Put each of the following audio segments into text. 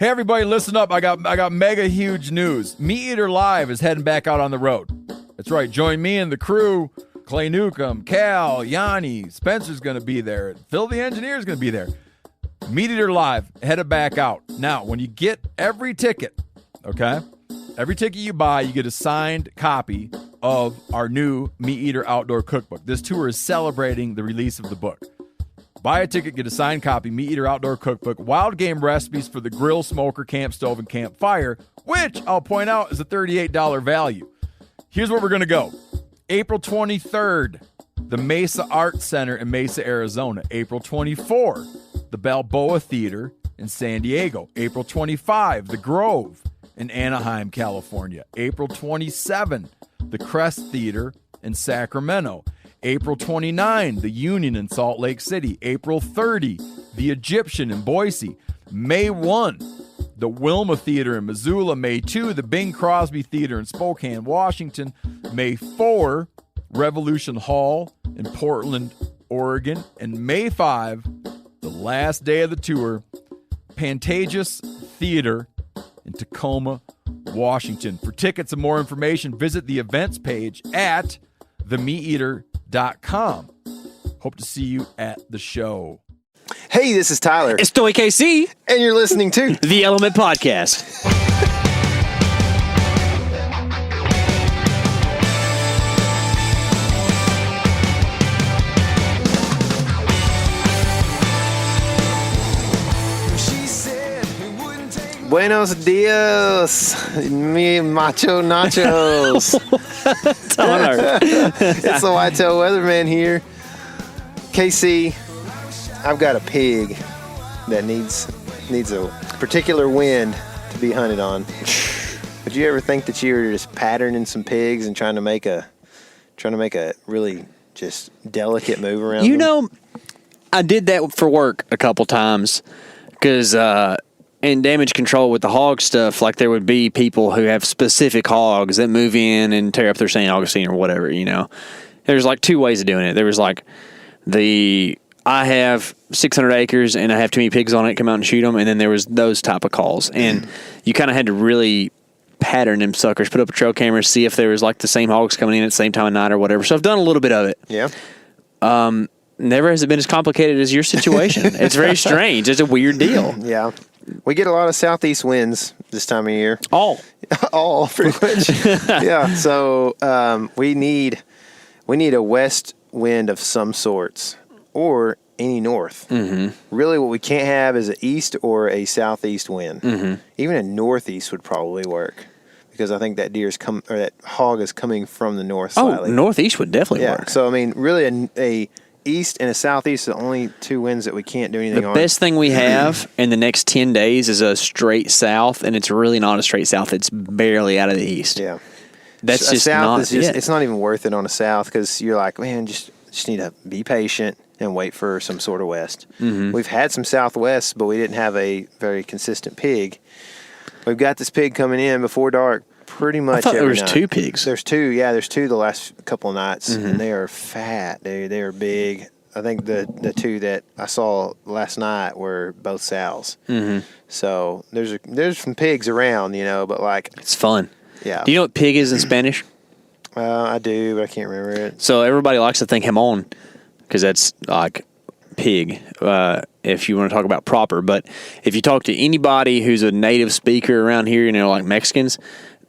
Hey everybody, listen up. I got mega huge news. Meat Eater Live is heading back out on the road. That's right. Join me and the crew. Clay Newcomb, Cal, Yanni, Spencer's going to be there. Phil the Engineer's going to be there. Meat Eater Live headed back out. Now, when you get every ticket, okay? Every ticket you buy, you get a signed copy of our new Meat Eater Outdoor Cookbook. This tour is celebrating the release of the book. Buy a ticket, get a signed copy, Meat Eater Outdoor Cookbook, wild game recipes for the grill, smoker, camp stove, and campfire, which I'll point out is a $38 value. Here's where we're going to go. April 23rd, the Mesa Arts Center in Mesa, Arizona. April 24, the Balboa Theater in San Diego. April 25, the Grove in Anaheim, California. April 27, the Crest Theater in Sacramento. April 29, the Union in Salt Lake City. April 30, the Egyptian in Boise. May 1, the Wilma Theater in Missoula. May 2, the Bing Crosby Theater in Spokane, Washington. May 4, Revolution Hall in Portland, Oregon. And May 5, the last day of the tour, Pantages Theater in Tacoma, Washington. For tickets and more information, visit the events page at themeateater.com. Hope to see you at the show. Hey, this is Tyler. Estoy KC. And you're listening to The Element Podcast. Buenos dias, mi macho nachos. It's the Whitetail Weatherman here. KC, I've got a pig that needs a particular wind to be hunted on. Would you ever think that you were just patterning some pigs and trying to make a really just delicate move around them? You know, I did that for work a couple times because in damage control with the hog stuff, like there would be people who have specific hogs that move in and tear up their St. Augustine or whatever, you know. There's like two ways of doing it. There was like I have 600 acres and I have too many pigs on it, come out and shoot them. And then there was those type of calls. And you kind of had to really pattern them suckers, put up a trail camera, see if there was like the same hogs coming in at the same time of night or whatever. So I've done a little bit of it. Yeah. Never has it been as complicated as your situation. It's very strange. It's a weird deal. Yeah. We get a lot of southeast winds this time of year. All pretty much. Yeah. So we need a west wind of some sorts or any north. Mm-hmm. Really, what we can't have is an east or a southeast wind. Mm-hmm. Even a northeast would probably work because I think that that hog is coming from the north slightly. Oh, northeast would definitely work. So I mean, really, a east and a southeast are the only two winds that we can't do anything on. The best thing we have in the next 10 days is a straight south, and it's really not a straight south. It's barely out of the east. Yeah. That's a just south not is just, it. It's not even worth it on a south because you're like, man, just need to be patient and wait for some sort of west. Mm-hmm. We've had some southwest, but we didn't have a very consistent pig. We've got this pig coming in before dark pretty much every night. I thought there was two pigs. There's two. Yeah, there's two the last couple of nights, and they are fat. They are big. I think the two that I saw last night were both sows. Mm-hmm. So there's some pigs around, you know, but like it's fun. Yeah. Do you know what pig is in Spanish? I do, but I can't remember it. So everybody likes to think jamón because that's like pig. If you want to talk about proper, but if you talk to anybody who's a native speaker around here, you know, like Mexicans,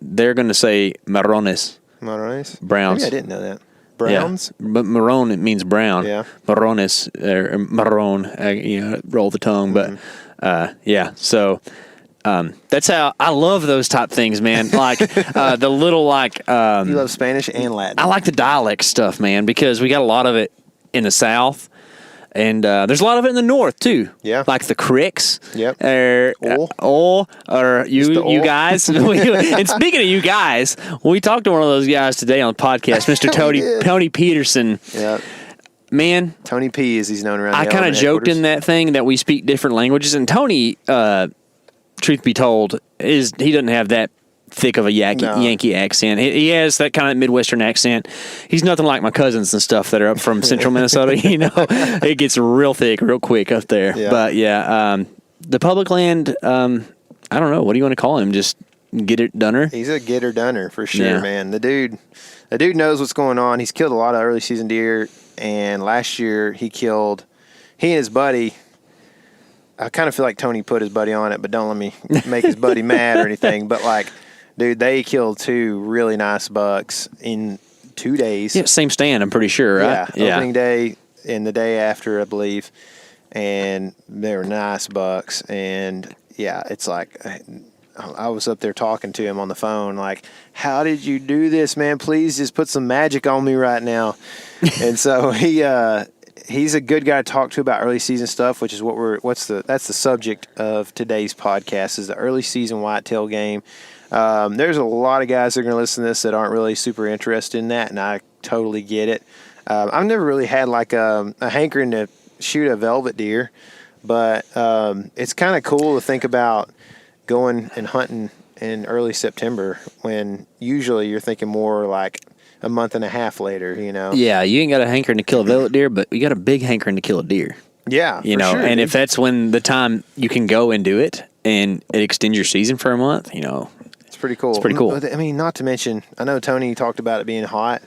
they're going to say marrones. Marrones? Browns. Maybe I didn't know that. Browns? Yeah. But marron, it means brown. Yeah. Marrones, or marron, you know, roll the tongue. But, yeah, so that's how I love those type things, man. Like the little, like... you love Spanish and Latin. I like the dialect stuff, man, because we got a lot of it in the South. And there's a lot of it in the North, too. Yeah. Like the cricks. Yep. Or you guys. And speaking of you guys, we talked to one of those guys today on the podcast, Mr. Tony Peterson. Yeah. Man. Tony P, as he's known around I kind of joked in that thing that we speak different languages. And Tony, truth be told, he doesn't have that thick of a Yankee accent. He has that kind of Midwestern accent. He's nothing like my cousins and stuff that are up from central Minnesota. You know, it gets real thick real quick up there. Yeah. But yeah, the public land, I don't know. What do you want to call him? Just get it doneer? He's a getter doneer for sure, man. The dude knows what's going on. He's killed a lot of early season deer, and last year he and his buddy. I kind of feel like Tony put his buddy on it, but don't let me make his buddy mad or anything. But like, dude, they killed 2 really nice bucks in 2 days. Yeah, same stand, I'm pretty sure, right? Yeah, opening day and the day after, I believe. And they were nice bucks. And yeah, it's like, I was up there talking to him on the phone, like, how did you do this, man? Please just put some magic on me right now. And so he's a good guy to talk to about early season stuff, which is that's the subject of today's podcast, is the early season whitetail game. There's a lot of guys that are going to listen to this that aren't really super interested in that, and I totally get it. I've never really had like a hankering to shoot a velvet deer, but it's kind of cool to think about going and hunting in early September when usually you're thinking more like a month and a half later, you know? Yeah, you ain't got a hankering to kill a velvet deer, but you got a big hankering to kill a deer. Yeah, you know, sure, and dude. if that's when the time you can go and do it and it extends your season for a month, you know, it's pretty cool. It's pretty cool. I mean, not to mention, I know Tony talked about it being hot,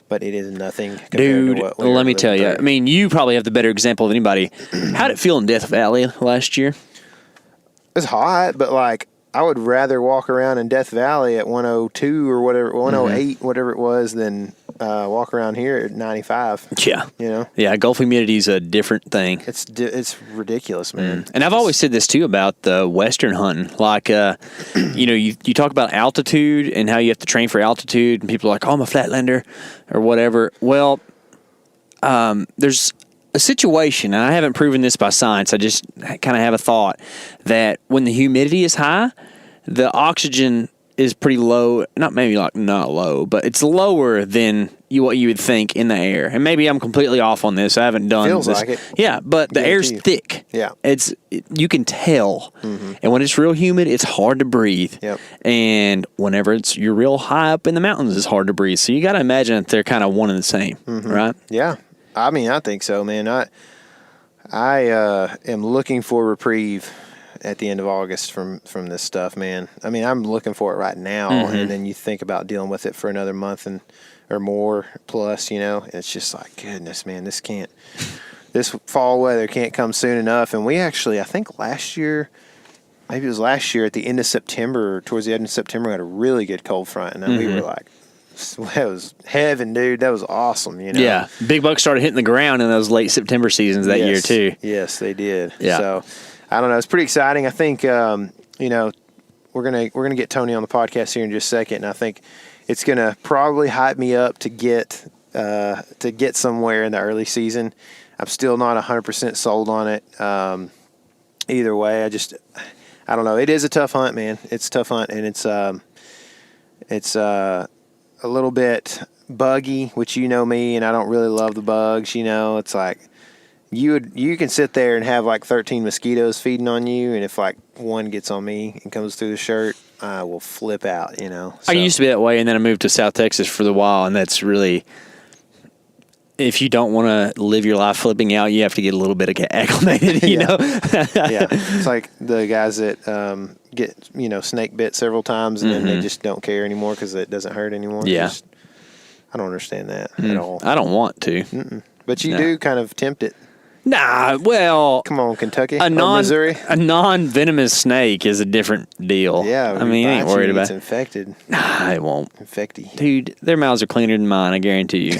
but it is nothing compared dude, to what let me tell you. I mean, you probably have the better example of anybody. How did it feel in Death Valley last year? It was hot, but like, I would rather walk around in Death Valley at 102 or whatever, 108, whatever it was, than walk around here at 95. Yeah. You know? Yeah, Gulf humidity is a different thing. It's ridiculous, man. And I've always said this, too, about the Western hunting. Like, you know, you talk about altitude and how you have to train for altitude, and people are like, oh, I'm a flatlander or whatever. Well, there's a situation, and I haven't proven this by science, I just kind of have a thought, that when the humidity is high, the oxygen is pretty low, not low, but it's lower than what you would think in the air. And maybe I'm completely off on this. I haven't done Feels this. like it. Yeah, but the air's thick. Yeah. You can tell. And when it's real humid, it's hard to breathe. Yep. And whenever you're real high up in the mountains, it's hard to breathe. So you got to imagine that they're kind of one and the same, right? Yeah. I mean, I think so, man. I am looking for reprieve at the end of August from this stuff, man. I mean, I'm looking for it right now, and then you think about dealing with it for another month or more plus, you know. It's just like, goodness, man, this fall weather can't come soon enough. And we actually, I think maybe it was last year at the end of September, towards the end of September, we had a really good cold front, and then we were like, that was heaven, dude. That was awesome, you know. Yeah, big bucks started hitting the ground in those late September seasons that year too. Yes, they did. Yeah. So, I don't know. It's pretty exciting. I think, you know, we're gonna get Tony on the podcast here in just a second, and I think it's gonna probably hype me up to get somewhere in the early season. I'm still not 100% sold on it. Either way, I don't know. It is a tough hunt, man. It's a tough hunt, and it's a little bit buggy, which you know me, and I don't really love the bugs. You know, it's like you can sit there and have like 13 mosquitoes feeding on you, and if like one gets on me and comes through the shirt, I will flip out. You know, I used to be that way, and then I moved to South Texas for the while, and that's really, if you don't want to live your life flipping out, you have to get a little bit acclimated. You know, yeah, it's like the guys that get snake bit several times and then they just don't care anymore because it doesn't hurt anymore. Yeah, I don't understand that at all. I don't want to, but you do kind of tempt it. Nah, well, come on, Kentucky, Missouri. A non-venomous snake is a different deal. Yeah, I mean, you ain't worried about it's infected. Nah, it won't. Infecty, dude. Their mouths are cleaner than mine. I guarantee you.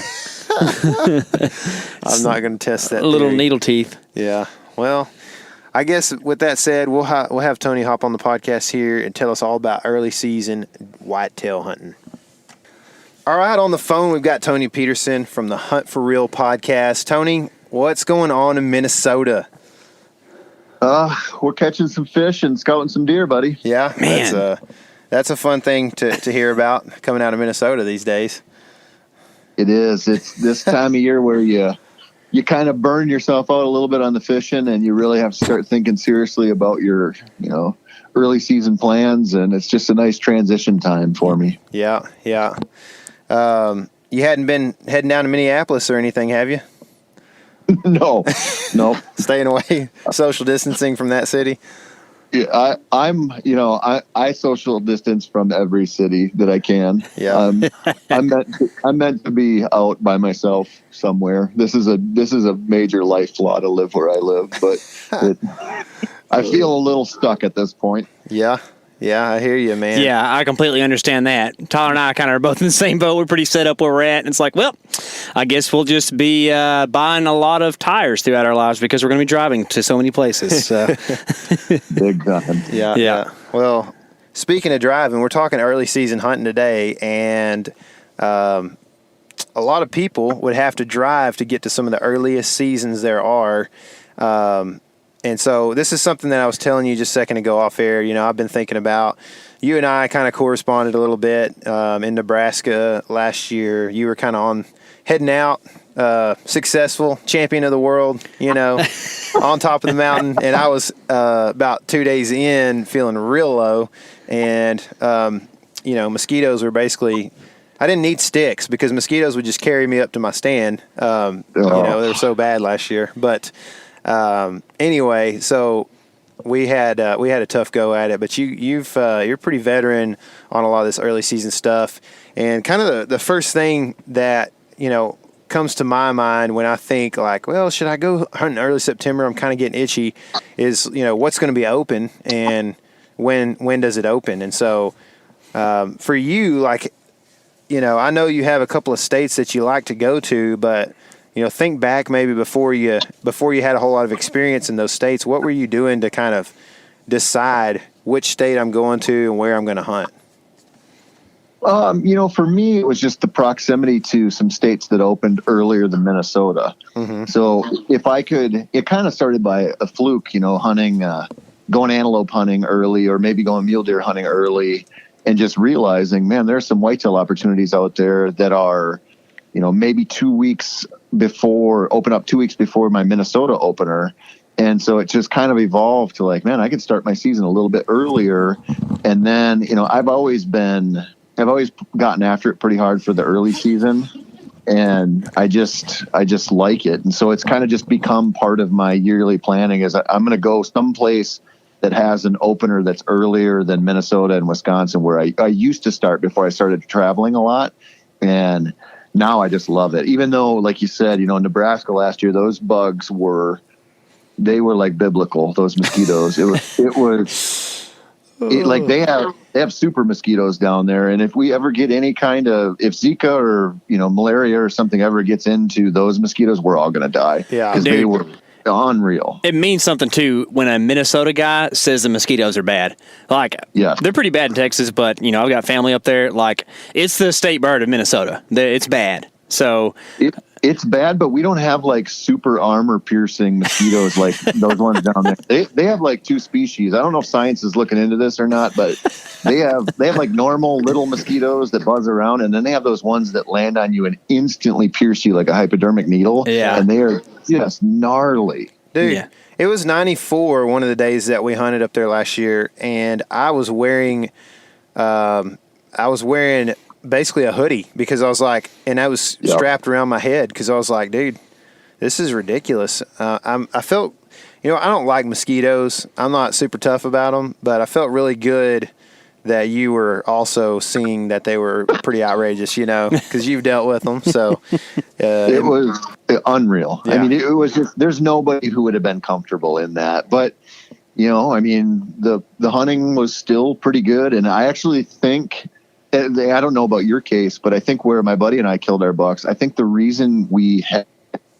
I'm not going to test that. Little theory. needle teeth. Yeah. Well, I guess with that said, we'll have Tony hop on the podcast here and tell us all about early season whitetail hunting. All right, on the phone we've got Tony Peterson from the Hunt for Real podcast. Tony, what's going on in Minnesota? We're catching some fish and scouting some deer, buddy. Yeah, man, that's a fun thing to hear about coming out of Minnesota these days. It is. It's this time of year where you kind of burn yourself out a little bit on the fishing, and you really have to start thinking seriously about your, early season plans, and it's just a nice transition time for me. Yeah. You hadn't been heading down to Minneapolis or anything, have you? No. Staying away, social distancing from that city? Yeah, I social distance from every city that I can. Yeah. I'm meant to be out by myself somewhere. This is a major life flaw to live where I live, but I feel a little stuck at this point. Yeah. Yeah, I hear you, man. Yeah, I completely understand that. Tyler and I kind of are both in the same boat. We're pretty set up where we're at. And it's like, well, I guess we'll just be buying a lot of tires throughout our lives because we're going to be driving to so many places. So. Big time. Yeah. Well, speaking of driving, we're talking early season hunting today, and a lot of people would have to drive to get to some of the earliest seasons there are. And so this is something that I was telling you just a second ago off air. I've been thinking about. You and I kind of corresponded a little bit in Nebraska last year. You were kind of heading out, successful, champion of the world, on top of the mountain. And I was about 2 days in feeling real low. And, mosquitoes were basically – I didn't need sticks because mosquitoes would just carry me up to my stand. They were so bad last year. But – anyway, so we had a tough go at it, but you're pretty veteran on a lot of this early season stuff, and kind of the first thing that comes to my mind when I think like, well, should I go hunting early September? I'm kind of getting itchy. Is what's going to be open and when does it open? And so for you, like I know you have a couple of states that you like to go to, but think back maybe before you had a whole lot of experience in those states. What were you doing to kind of decide which state I'm going to and where I'm going to hunt? For me, it was just the proximity to some states that opened earlier than Minnesota. Mm-hmm. So if I could, it kind of started by a fluke, hunting, going antelope hunting early, or maybe going mule deer hunting early, and just realizing, man, there's some whitetail opportunities out there that are, maybe 2 weeks before my Minnesota opener. And so it just kind of evolved to like, man, I could start my season a little bit earlier. And then, I've always gotten after it pretty hard for the early season, and I just like it. And so it's kind of just become part of my yearly planning is I'm going to go someplace that has an opener that's earlier than Minnesota and Wisconsin, where I used to start before I started traveling a lot. And now I just love it. Even though, like you said, in Nebraska last year, those bugs were like biblical, those mosquitoes. Like they have super mosquitoes down there. And if we ever get if Zika or, malaria or something ever gets into those mosquitoes, we're all going to die. Yeah. Because they were unreal. It means something too when a Minnesota guy says the mosquitoes are bad. Like, yeah, they're pretty bad in Texas, but I've got family up there. Like, it's the state bird of Minnesota. It's bad. So it's bad, but we don't have like super armor piercing mosquitoes like those ones down there. They have like two species. I don't know if science is looking into this or not, but they have like normal little mosquitoes that buzz around, and then they have those ones that land on you and instantly pierce you like a hypodermic needle. Yeah. And they are just gnarly. Dude, yeah. It was 94 one of the days that we hunted up there last year, and I was wearing basically a hoodie because I was like, and I was strapped around my head because I was like, dude, this is ridiculous. I felt, I don't like mosquitoes. I'm not super tough about them, but I felt really good that you were also seeing that they were pretty outrageous, because you've dealt with them. So it was unreal. Yeah. I mean, it was just, there's nobody who would have been comfortable in that, but the hunting was still pretty good. And I actually think, I don't know about your case, but I think where my buddy and I killed our bucks, I think the reason we had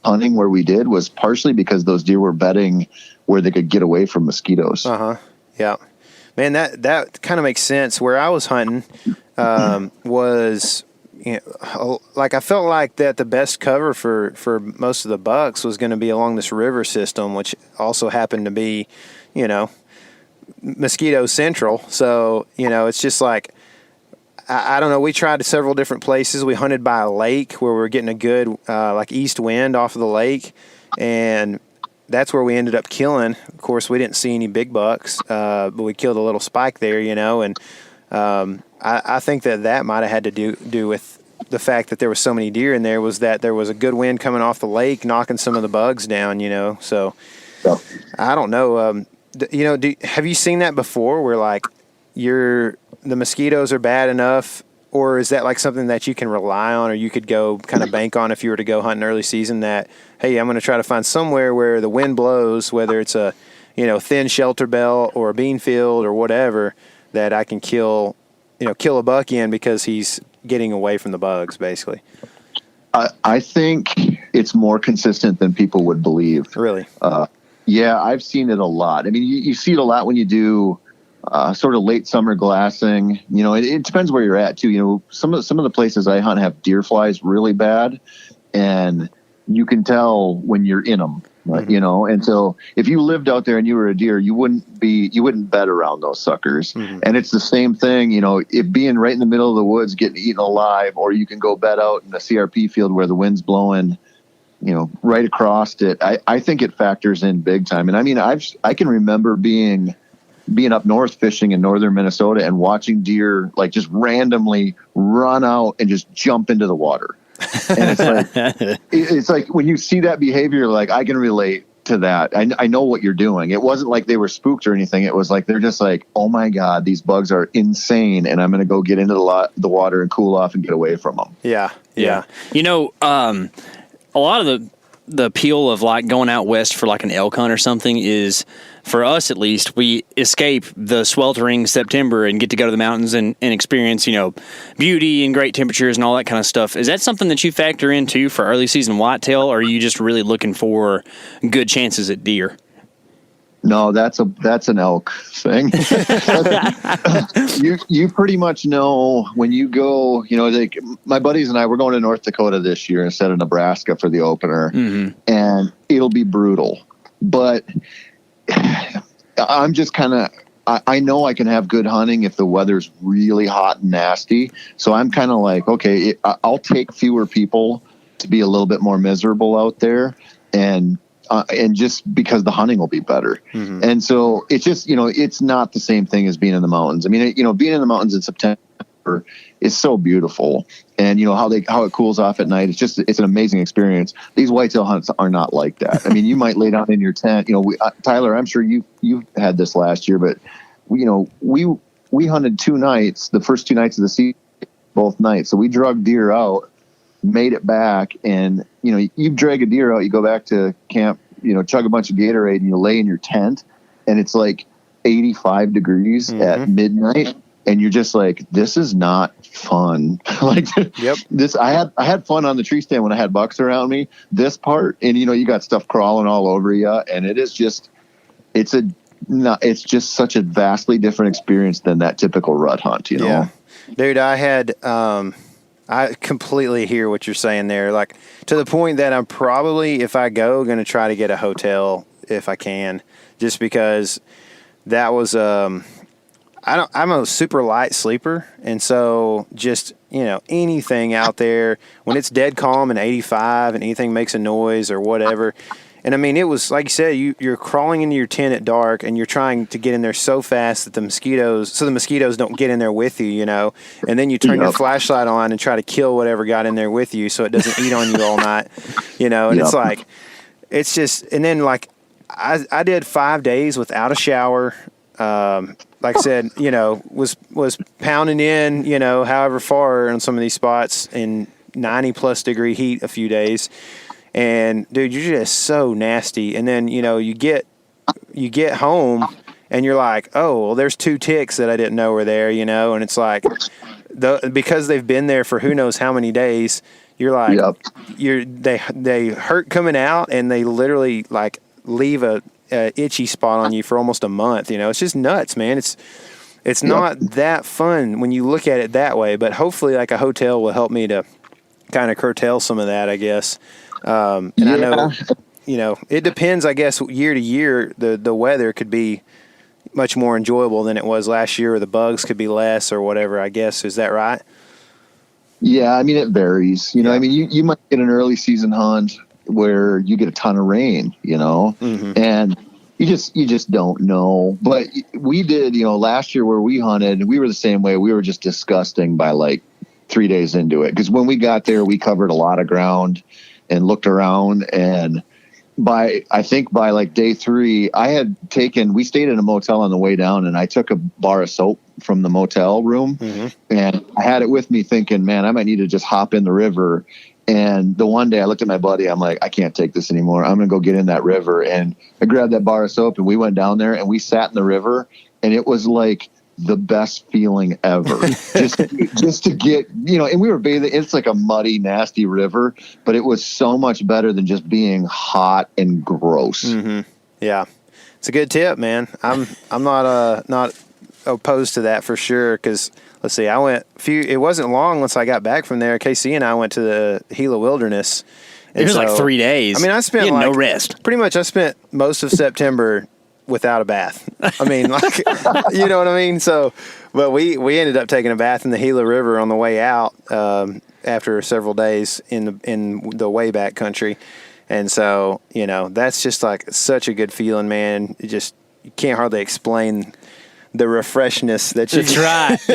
hunting where we did was partially because those deer were bedding where they could get away from mosquitoes. Yeah. Man, that kind of makes sense. Where I was hunting was, like I felt like that the best cover for most of the bucks was going to be along this river system, which also happened to be, mosquito central. So, it's just like, I don't know. We tried several different places. We hunted by a lake where we were getting a good like east wind off of the lake, and that's where we ended up killing. Of course, we didn't see any big bucks, but we killed a little spike there, and I think that might have had to do with the fact that there was so many deer in there, was that there was a good wind coming off the lake, knocking some of the bugs down, So I don't know. have you seen that before where like the mosquitoes are bad enough, or is that like something that you can rely on, or you could go kind of bank on if you were to go hunt in early season that, hey, I'm going to try to find somewhere where the wind blows, whether it's a, thin shelter belt or a bean field or whatever, that I can kill a buck in because he's getting away from the bugs, basically? I think it's more consistent than people would believe. Really? Yeah, I've seen it a lot. I mean, you see it a lot when you do sort of late summer glassing. It depends where you're at too. Some of the places I hunt have deer flies really bad, and you can tell when you're in them. Mm-hmm. And so if you lived out there and you were a deer, you wouldn't bet around those suckers. Mm-hmm. And it's the same thing, it being right in the middle of the woods, getting eaten alive, or you can go bet out in a CRP field where the wind's blowing, right across it. I think it factors in big time. And I mean, I can remember being up north fishing in northern Minnesota and watching deer like just randomly run out and just jump into the water. And it's like when you see that behavior, like I can relate to that. I know what you're doing. It wasn't like they were spooked or anything. It was like they're just like, oh my God, these bugs are insane, and I'm going to go get into the water and cool off and get away from them. Yeah. A lot of the appeal of like going out west for like an elk hunt or something is, for us at least, we escape the sweltering September and get to go to the mountains and experience, beauty and great temperatures and all that kind of stuff. Is that something that you factor in too for early season whitetail, or are you just really looking for good chances at deer? No, that's an elk thing. You pretty much know when you go, like my buddies and I, we're going to North Dakota this year instead of Nebraska for the opener, mm-hmm. and it'll be brutal. But I'm just kind of, I know I can have good hunting if the weather's really hot and nasty. So I'm kind of like, okay, I'll take fewer people to be a little bit more miserable out there, and just because the hunting will be better. Mm-hmm. And so it's just, it's not the same thing as being in the mountains. I mean, being in the mountains in September is so beautiful, and how it cools off at night. It's an amazing experience. These whitetail hunts are not like that. I mean, you might lay down in your tent, Tyler, I'm sure you've had this last year, but we hunted 2 nights, the first 2 nights of the season, both nights. So we drug deer out, made it back, and you drag a deer out, you go back to camp, chug a bunch of Gatorade, and you lay in your tent, and it's like 85 degrees mm-hmm. at midnight, and you're just like, this is not fun. Like, yep. I had fun on the tree stand when I had bucks around me. This part, and you got stuff crawling all over you, and it is just, it's just such a vastly different experience than that typical rut hunt. Yeah. Dude, I completely hear what you're saying there. Like, to the point that I'm probably, if I go, going to try to get a hotel if I can, just because that was, I'm a super light sleeper. And so just, anything out there when it's dead calm and 85 and anything makes a noise or whatever. And I mean, it was like you said, you're crawling into your tent at dark, and you're trying to get in there so fast that the mosquitoes don't get in there with you, and then you turn your flashlight on and try to kill whatever got in there with you so it doesn't eat on you all night, and it's like, it's just, and then like I did 5 days without a shower. Like I said, was pounding in, however far on some of these spots in 90+ degree heat a few days. And dude, you're just so nasty. And then, you get home and you're like, oh, well, there's 2 ticks that I didn't know were there, and it's like, because they've been there for who knows how many days, you're like, they hurt coming out, and they literally like leave a itchy spot on you for almost a month. It's just nuts, man. It's not that fun when you look at it that way, but hopefully like a hotel will help me to kind of curtail some of that, I guess. And I know, it depends, I guess, year to year, the weather could be much more enjoyable than it was last year, or the bugs could be less or whatever, I guess. Is that right? Yeah. I mean, it varies, I mean, you might get an early season hunt where you get a ton of rain, mm-hmm. and you just don't know. But we did, last year where we hunted, we were the same way. We were just disgusting by like 3 days into it. Cause when we got there, we covered a lot of ground and looked around, and I think by like day 3, we stayed in a motel on the way down, and I took a bar of soap from the motel room, and I had it with me thinking, man, I might need to just hop in the river. And the one day I looked at my buddy, I'm like, I can't take this anymore. I'm going to go get in that river. And I grabbed that bar of soap, and we went down there, and we sat in the river, and it was like the best feeling ever. just to get, and we were bathing. It's like a muddy, nasty river, but it was so much better than just being hot and gross. Yeah, it's a good tip, man. I'm not opposed to that for sure. Because let's see, it wasn't long once I got back from there. KC and I went to the Gila Wilderness. It was like 3 days. I mean, I spent no rest. Pretty much, I spent most of September without a bath. I mean, like, you know what I mean? So, but we ended up taking a bath in the Gila River on the way out after several days in the way back country. And so, that's just like such a good feeling, man. You can't hardly explain the refreshness that you. That's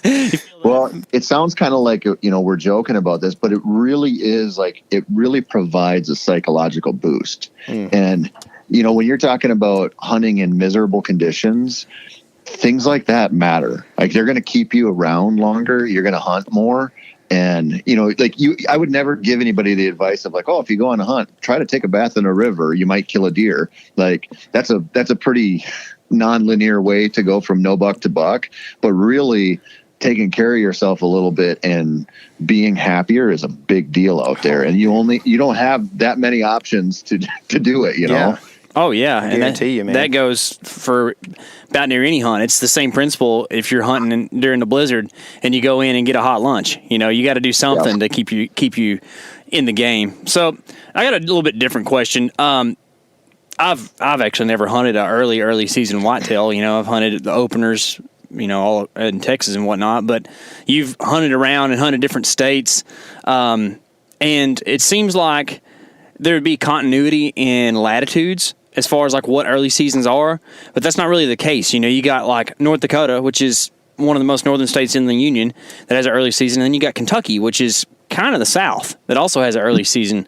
right. Well, it sounds kind of like, we're joking about this, but it really is like, it really provides a psychological boost. And, when you're talking about hunting in miserable conditions, things like that matter. Like, they're going to keep you around longer. You're going to hunt more. And, I would never give anybody the advice of like, oh, if you go on a hunt, try to take a bath in a river. You might kill a deer. Like, that's a pretty non-linear way to go from no buck to buck, but really taking care of yourself a little bit and being happier is a big deal out there. And you don't have that many options to do it, Yeah. Oh yeah, I guarantee you, man. That goes for about near any hunt. It's the same principle if you're hunting during the blizzard and you go in and get a hot lunch. You got to do something to keep you in the game. So I got a little bit different question. I've actually never hunted an early season whitetail. I've hunted the openers, all in Texas and whatnot. But you've hunted around and hunted different states, and it seems like there would be continuity in latitudes as far as like what early seasons are, but that's not really the case. You got like North Dakota, which is one of the most northern states in the Union that has an early season. And then you got Kentucky, which is kind of the South, that also has an early season.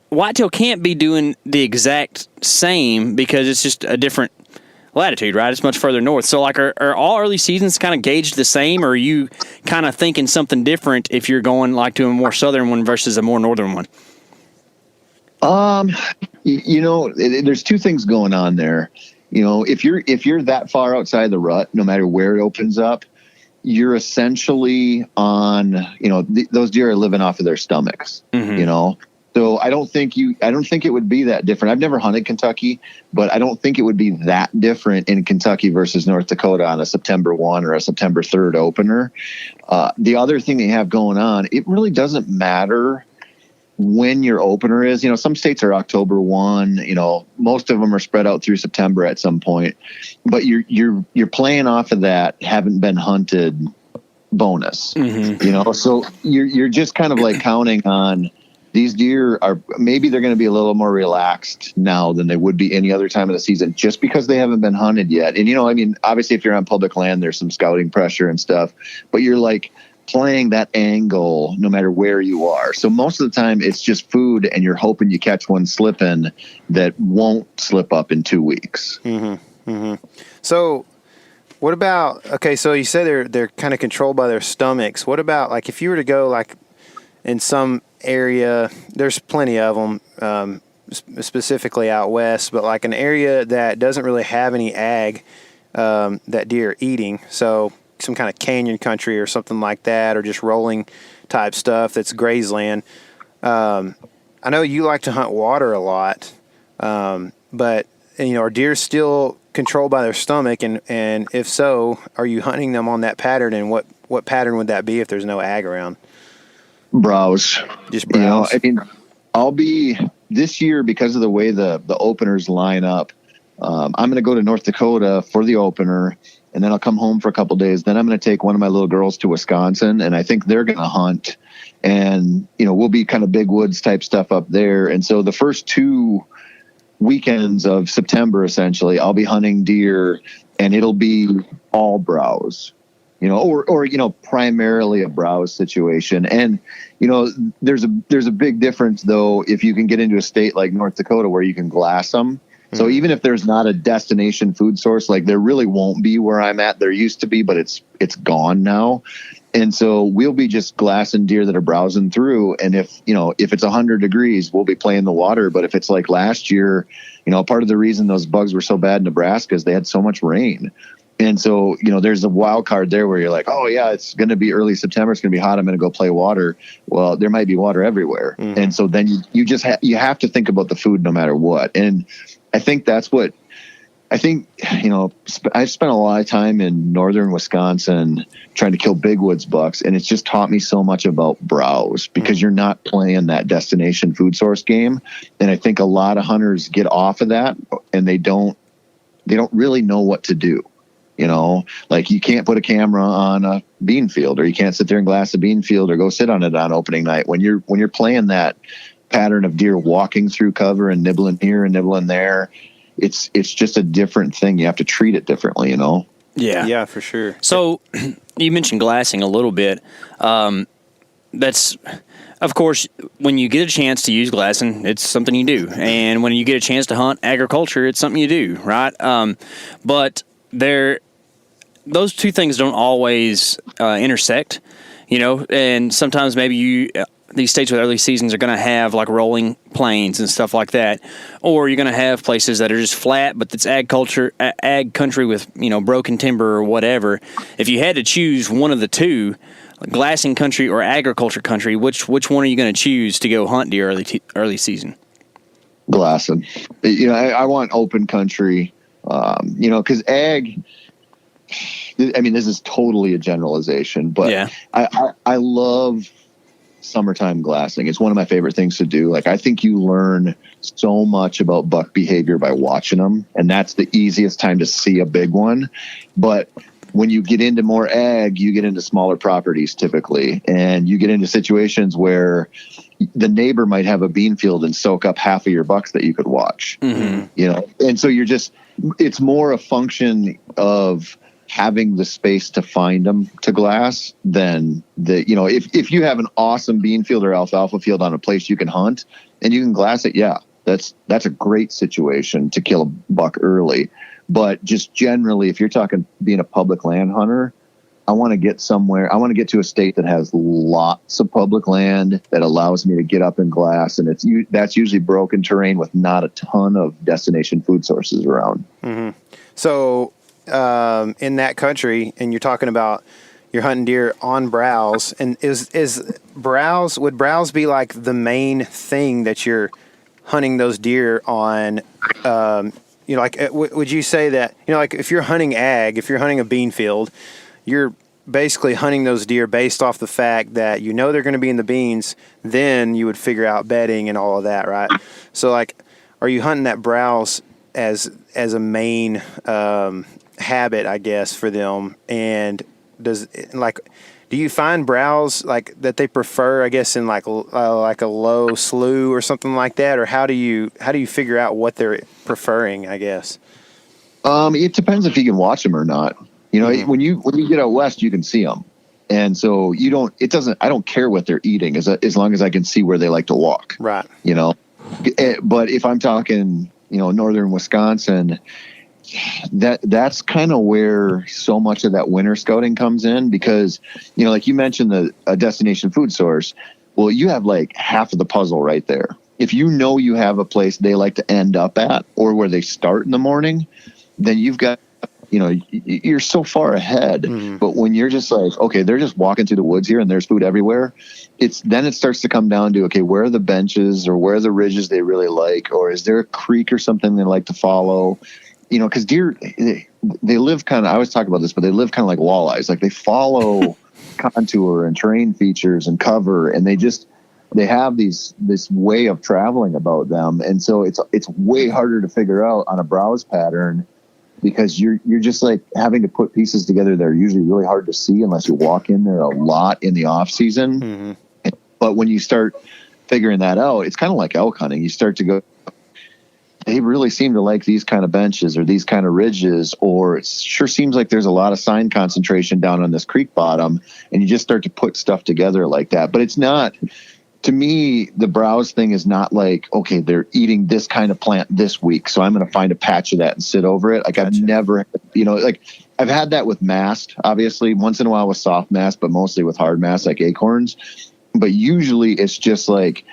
Whitetail can't be doing the exact same because it's just a different latitude, right? It's much further north. So like are all early seasons kind of gauged the same, or are you kind of thinking something different if you're going like to a more southern one versus a more northern one? There's two things going on there. If you're that far outside the rut, no matter where it opens up, you're essentially on, those deer are living off of their stomachs, So I don't think it would be that different. I've never hunted Kentucky, but I don't think it would be that different in Kentucky versus North Dakota on a September 1 or a September 3rd opener. The other thing they have going on, it really doesn't matter when your opener is. Some states are October 1, most of them are spread out through September at some point, but you're playing off of that haven't been hunted bonus, so you're just kind of like counting on these deer maybe they're going to be a little more relaxed now than they would be any other time of the season just because they haven't been hunted yet. And, obviously if you're on public land, there's some scouting pressure and stuff, but you're like playing that angle no matter where you are. So most of the time it's just food and you're hoping you catch one slipping that won't slip up in 2 weeks. So what about, so you said they're kind of controlled by their stomachs. What about like if you were to go like in some area, there's plenty of them, specifically out west, but like an area that doesn't really have any ag that deer are eating, so some kind of canyon country or something like that, or just rolling type stuff that's grazeland. I know you like to hunt water a lot, but are deer still controlled by their stomach, and if so, are you hunting them on that pattern, and what pattern would that be if there's no ag around? Browse. Just browse. I'll be this year because of the way the openers line up. I'm going to go to North Dakota for the opener, and then I'll come home for a couple of days. Then I'm going to take one of my little girls to Wisconsin, and I think they're going to hunt. And we'll be kind of big woods type stuff up there. And so the first 2 weekends of September, essentially, I'll be hunting deer, and it'll be all browse. or primarily a browse situation. And there's a big difference though if you can get into a state like North Dakota where you can glass them. So even if there's not a destination food source, like there really won't be where I'm at. There used to be, but it's gone now. And so we'll be just glassing deer that are browsing through. And if it's 100 degrees, we'll be playing the water. But if it's like last year, part of the reason those bugs were so bad in Nebraska is they had so much rain. And so, there's a wild card there where you're like, oh yeah, it's going to be early September. It's going to be hot. I'm going to go play water. Well, there might be water everywhere. And so then you have to think about the food no matter what. And I think that's what I've spent a lot of time in northern Wisconsin trying to kill big woods bucks. And it's just taught me so much about browse because you're not playing that destination food source game. And I think a lot of hunters get off of that and they don't really know what to do. Like you can't put a camera on a bean field, or you can't sit there and glass a bean field or go sit on it on opening night. When you're playing that pattern of deer walking through cover and nibbling here and nibbling there, it's just a different thing. You have to treat it differently, Yeah, for sure. So you mentioned glassing a little bit. That's, of course, when you get a chance to use glassing, it's something you do. And when you get a chance to hunt agriculture, it's something you do, right? But those two things don't always intersect, and sometimes maybe these states with early seasons are going to have like rolling plains and stuff like that, or you're going to have places that are just flat, but it's ag country with, broken timber or whatever. If you had to choose one of the two, glassing country or agriculture country, which one are you going to choose to go hunt deer early season? Glassing. I want open country, because ag, this is totally a generalization, but yeah. I love summertime glassing. It's one of my favorite things to do. Like, I think you learn so much about buck behavior by watching them, and that's the easiest time to see a big one. But when you get into more ag, you get into smaller properties typically, and you get into situations where the neighbor might have a bean field and soak up half of your bucks that you could watch. And so it's more a function of having the space to find them to glass than if you have an awesome bean field or alfalfa field on a place you can hunt and you can glass it. Yeah, that's a great situation to kill a buck early. But just generally, if you're talking being a public land hunter, I want to get somewhere. I want to get to a state that has lots of public land that allows me to get up and glass. And that's usually broken terrain with not a ton of destination food sources around. So, in that country, and you're talking about you're hunting deer on browse, and would browse be like the main thing that you're hunting those deer on? Would you say that, like if you're hunting ag, if you're hunting a bean field, you're basically hunting those deer based off the fact that they're going to be in the beans, then you would figure out bedding and all of that, right? So like, are you hunting that browse as a main habit, I guess, for them? And do you find browse like that they prefer, I guess, in like a low slough or something like that, or how do you figure out what they're preferring, I guess? It depends if you can watch them or not. When you get out west, you can see them, and so I don't care what they're eating as long as I can see where they like to walk. Right. But if I'm talking, northern Wisconsin, that's kind of where so much of that winter scouting comes in, because like you mentioned a destination food source. Well, you have like half of the puzzle right there. If you have a place they like to end up at or where they start in the morning, then you've got you're so far ahead. But when you're just like, okay, they're just walking through the woods here and there's food everywhere, then it starts to come down to, okay, where are the benches or where are the ridges they really like, or is there a creek or something they like to follow? Because deer, they live kind of, I always talk about this, but they live kind of like walleyes. Like they follow contour and terrain features and cover, and they have this way of traveling about them. And so it's way harder to figure out on a browse pattern, because you're just like having to put pieces together that are usually really hard to see unless you walk in there a lot in the off season. But when you start figuring that out, it's kind of like elk hunting. You start to go, they really seem to like these kind of benches or these kind of ridges, or it sure seems like there's a lot of sign concentration down on this creek bottom, and you just start to put stuff together like that. But it's not, to me, the browse thing is not like, okay, they're eating this kind of plant this week, so I'm going to find a patch of that and sit over it. Like, gotcha. I've never, like I've had that with mast, obviously, once in a while with soft mast, but mostly with hard mast like acorns. But usually it's just like,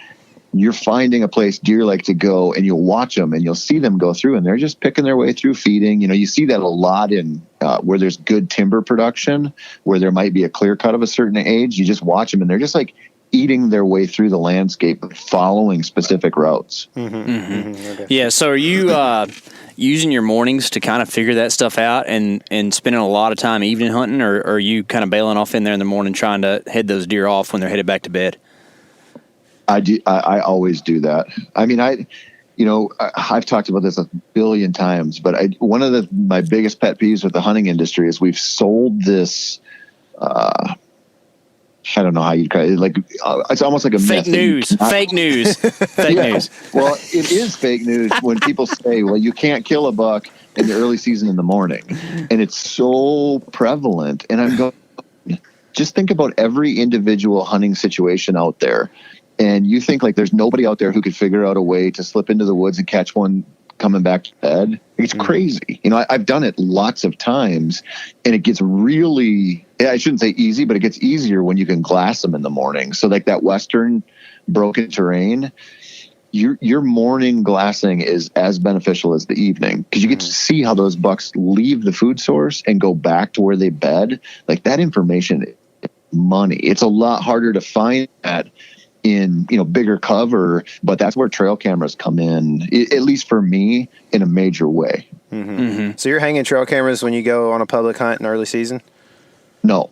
you're finding a place deer like to go, and you'll watch them and you'll see them go through, and they're just picking their way through feeding. You see that a lot in where there's good timber production, where there might be a clear cut of a certain age. You just watch them and they're just like eating their way through the landscape, following specific routes. Okay. Yeah. So are you using your mornings to kind of figure that stuff out and spending a lot of time evening hunting, or are you kind of bailing off in there in the morning trying to head those deer off when they're headed back to bed? I do. I always do that. I mean, I've talked about this a billion times, but one of my biggest pet peeves with the hunting industry is we've sold this. I don't know how you call it. Like, it's almost like a fake news. Fake news. Fake news. Well, it is fake news when people say, "Well, you can't kill a buck in the early season in the morning," and it's so prevalent. And I'm going, just think about every individual hunting situation out there, and you think like there's nobody out there who could figure out a way to slip into the woods and catch one coming back to bed. It's crazy. I've done it lots of times, and it gets really, I shouldn't say easy, but it gets easier when you can glass them in the morning. So like that western broken terrain, your morning glassing is as beneficial as the evening, because you get to see how those bucks leave the food source and go back to where they bed. Like, that information is money. It's a lot harder to find that in bigger cover, but that's where trail cameras come in, at least for me, in a major way. So you're hanging trail cameras when you go on a public hunt in early season? No.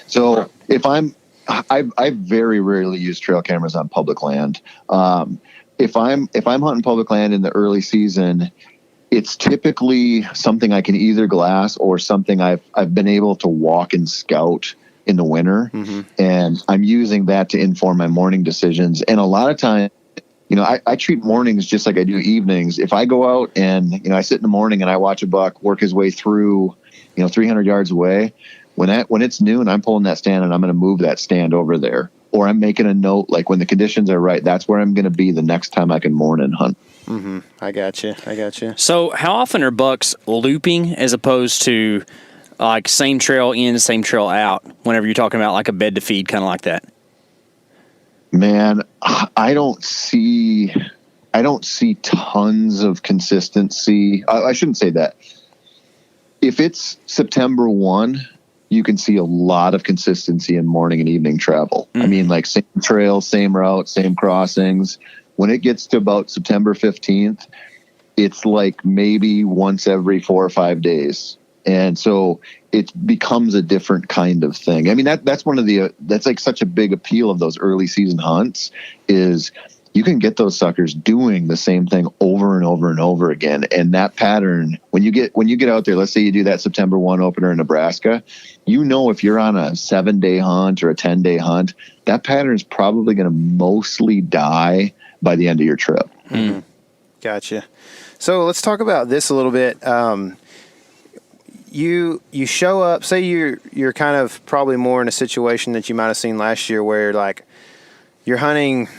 So if I very rarely use trail cameras on public land. If I'm hunting public land in the early season, it's typically something I can either glass or something I've been able to walk and scout in the winter. And I'm using that to inform my morning decisions. And a lot of times, I treat mornings just like I do evenings. If I go out and, I sit in the morning and I watch a buck work his way through, 300 yards away, when it's noon, I'm pulling that stand and I'm going to move that stand over there. Or I'm making a note, like when the conditions are right, that's where I'm going to be the next time I can morning hunt. I got you. So how often are bucks looping as opposed to like same trail in, same trail out, whenever you're talking about like a bed to feed, kind of like that? Man, I don't see tons of consistency. I shouldn't say that. If it's September 1, you can see a lot of consistency in morning and evening travel. I mean, like same trail, same route, same crossings. When it gets to about September 15th, it's like maybe once every 4 or 5 days. And so it becomes a different kind of thing. I mean, that's that's like such a big appeal of those early season hunts, is you can get those suckers doing the same thing over and over and over again. And that pattern, when you get out there, let's say you do that September 1 opener in Nebraska, if you're on a 7-day hunt or a 10-day hunt, that pattern is probably going to mostly die by the end of your trip. Gotcha. So let's talk about this a little bit. You show up, say you're kind of probably more in a situation that you might have seen last year, where like you're hunting.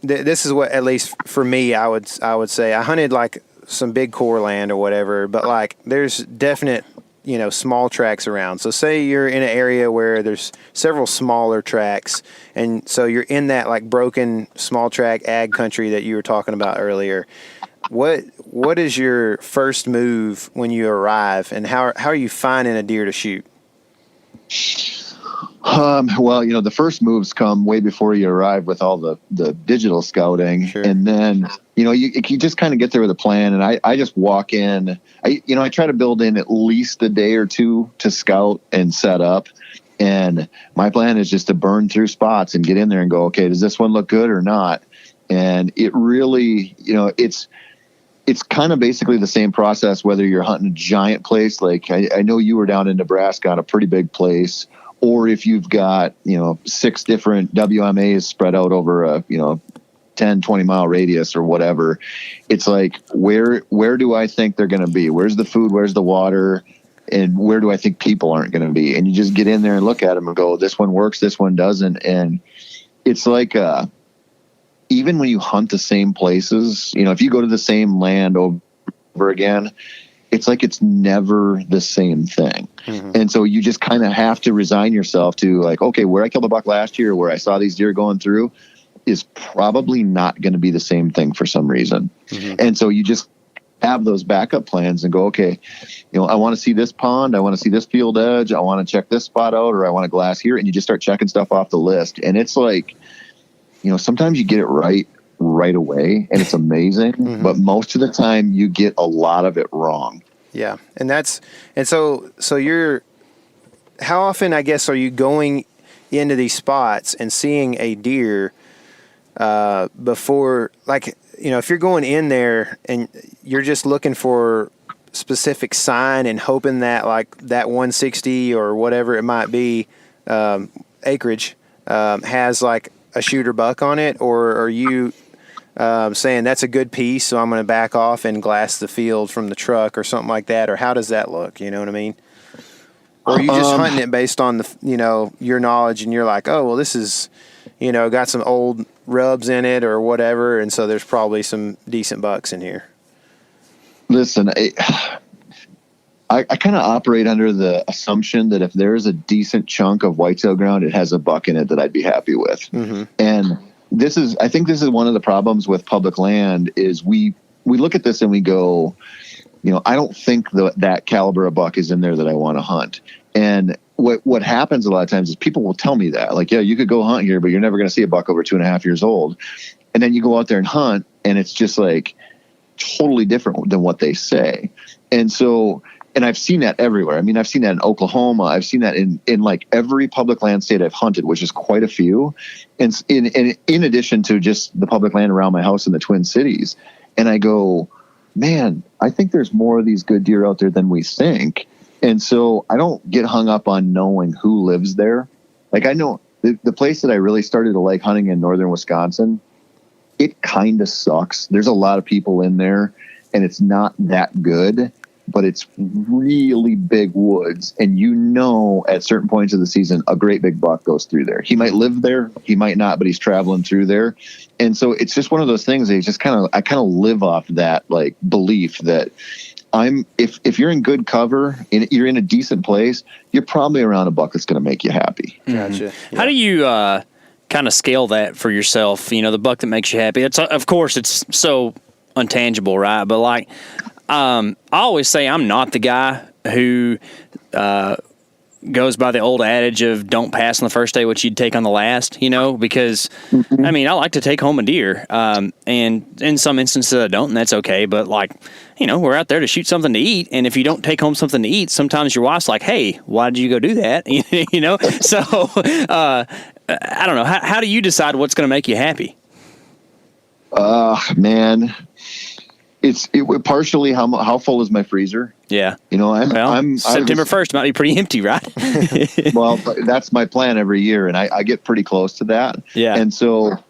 This is what, at least for me, I would say I hunted like some big core land or whatever, but like there's definite small tracks around. So say you're in an area where there's several smaller tracks, and so you're in that like broken small track ag country that you were talking about earlier. What is your first move when you arrive, and how are you finding a deer to shoot? Well, the first moves come way before you arrive with all the digital scouting. Sure. And then, you just kind of get there with a plan. And I just walk in, I try to build in at least a day or two to scout and set up. And my plan is just to burn through spots and get in there and go, okay, does this one look good or not? And it really, it's kind of basically the same process, whether you're hunting a giant place. Like I know you were down in Nebraska on a pretty big place, or if you've got, 6 different WMAs spread out over a, 10, 20 mile radius or whatever. It's like, where do I think they're going to be? Where's the food? Where's the water? And where do I think people aren't going to be? And you just get in there and look at them and go, this one works, this one doesn't. And it's like, even when you hunt the same places, if you go to the same land over again, it's like it's never the same thing. Mm-hmm. And so you just kind of have to resign yourself to like, okay, where I killed a buck last year, where I saw these deer going through is probably not going to be the same thing for some reason. Mm-hmm. And so you just have those backup plans and go, okay, I want to see this pond. I want to see this field edge. I want to check this spot out, or I want to glass here. And you just start checking stuff off the list. And it's like, sometimes you get it right away and it's amazing, mm-hmm. but most of the time you get a lot of it wrong. Yeah. So you're, how often, I guess, are you going into these spots and seeing a deer, before, like, if you're going in there and you're just looking for specific sign and hoping that like that 160 or whatever it might be, acreage, has like a shooter buck on it, or are you, saying that's a good piece, so I'm going to back off and glass the field from the truck or something like that? Or how does that look? You know what I mean? Or are you just hunting it based on the, your knowledge, and you're like, oh, well, this is, got some old rubs in it or whatever, and so there's probably some decent bucks in here? Listen, I kind of operate under the assumption that if there's a decent chunk of whitetail ground, it has a buck in it that I'd be happy with. Mm-hmm. And I think this is one of the problems with public land is we look at this and we go, I don't think that caliber of buck is in there that I want to hunt. And what happens a lot of times is people will tell me that, like, yeah, you could go hunt here, but you're never going to see a buck over 2.5 years old. And then you go out there and hunt, and it's just like totally different than what they say. And so, and I've seen that everywhere. I mean, I've seen that in Oklahoma. I've seen that in like every public land state I've hunted, which is quite a few. And in addition to just the public land around my house in the Twin Cities. And I go, man, I think there's more of these good deer out there than we think. And so I don't get hung up on knowing who lives there. Like, I know the place that I really started to like hunting in northern Wisconsin, it kind of sucks. There's a lot of people in there, and it's not that good, but it's really big woods. And at certain points of the season, a great big buck goes through there. He might live there, he might not, but he's traveling through there. And so it's just one of those things that I kind of live off that like belief that if you're in good cover and you're in a decent place, you're probably around a buck that's going to make you happy. Gotcha. Yeah. How do you kind of scale that for yourself? The buck that makes you happy. Of course, it's so untangible, right? But like, I always say I'm not the guy who goes by the old adage of don't pass on the first day what you'd take on the last, because, mm-hmm. I mean, I like to take home a deer, and in some instances I don't, and that's okay, but like, we're out there to shoot something to eat, and if you don't take home something to eat, sometimes your wife's like, hey, why did you go do that? So I don't know. How do you decide what's going to make you happy? Man, it partially how full is my freezer? Yeah. I'm September 1st might be pretty empty, right? Well, that's my plan every year, and I get pretty close to that. Yeah. And so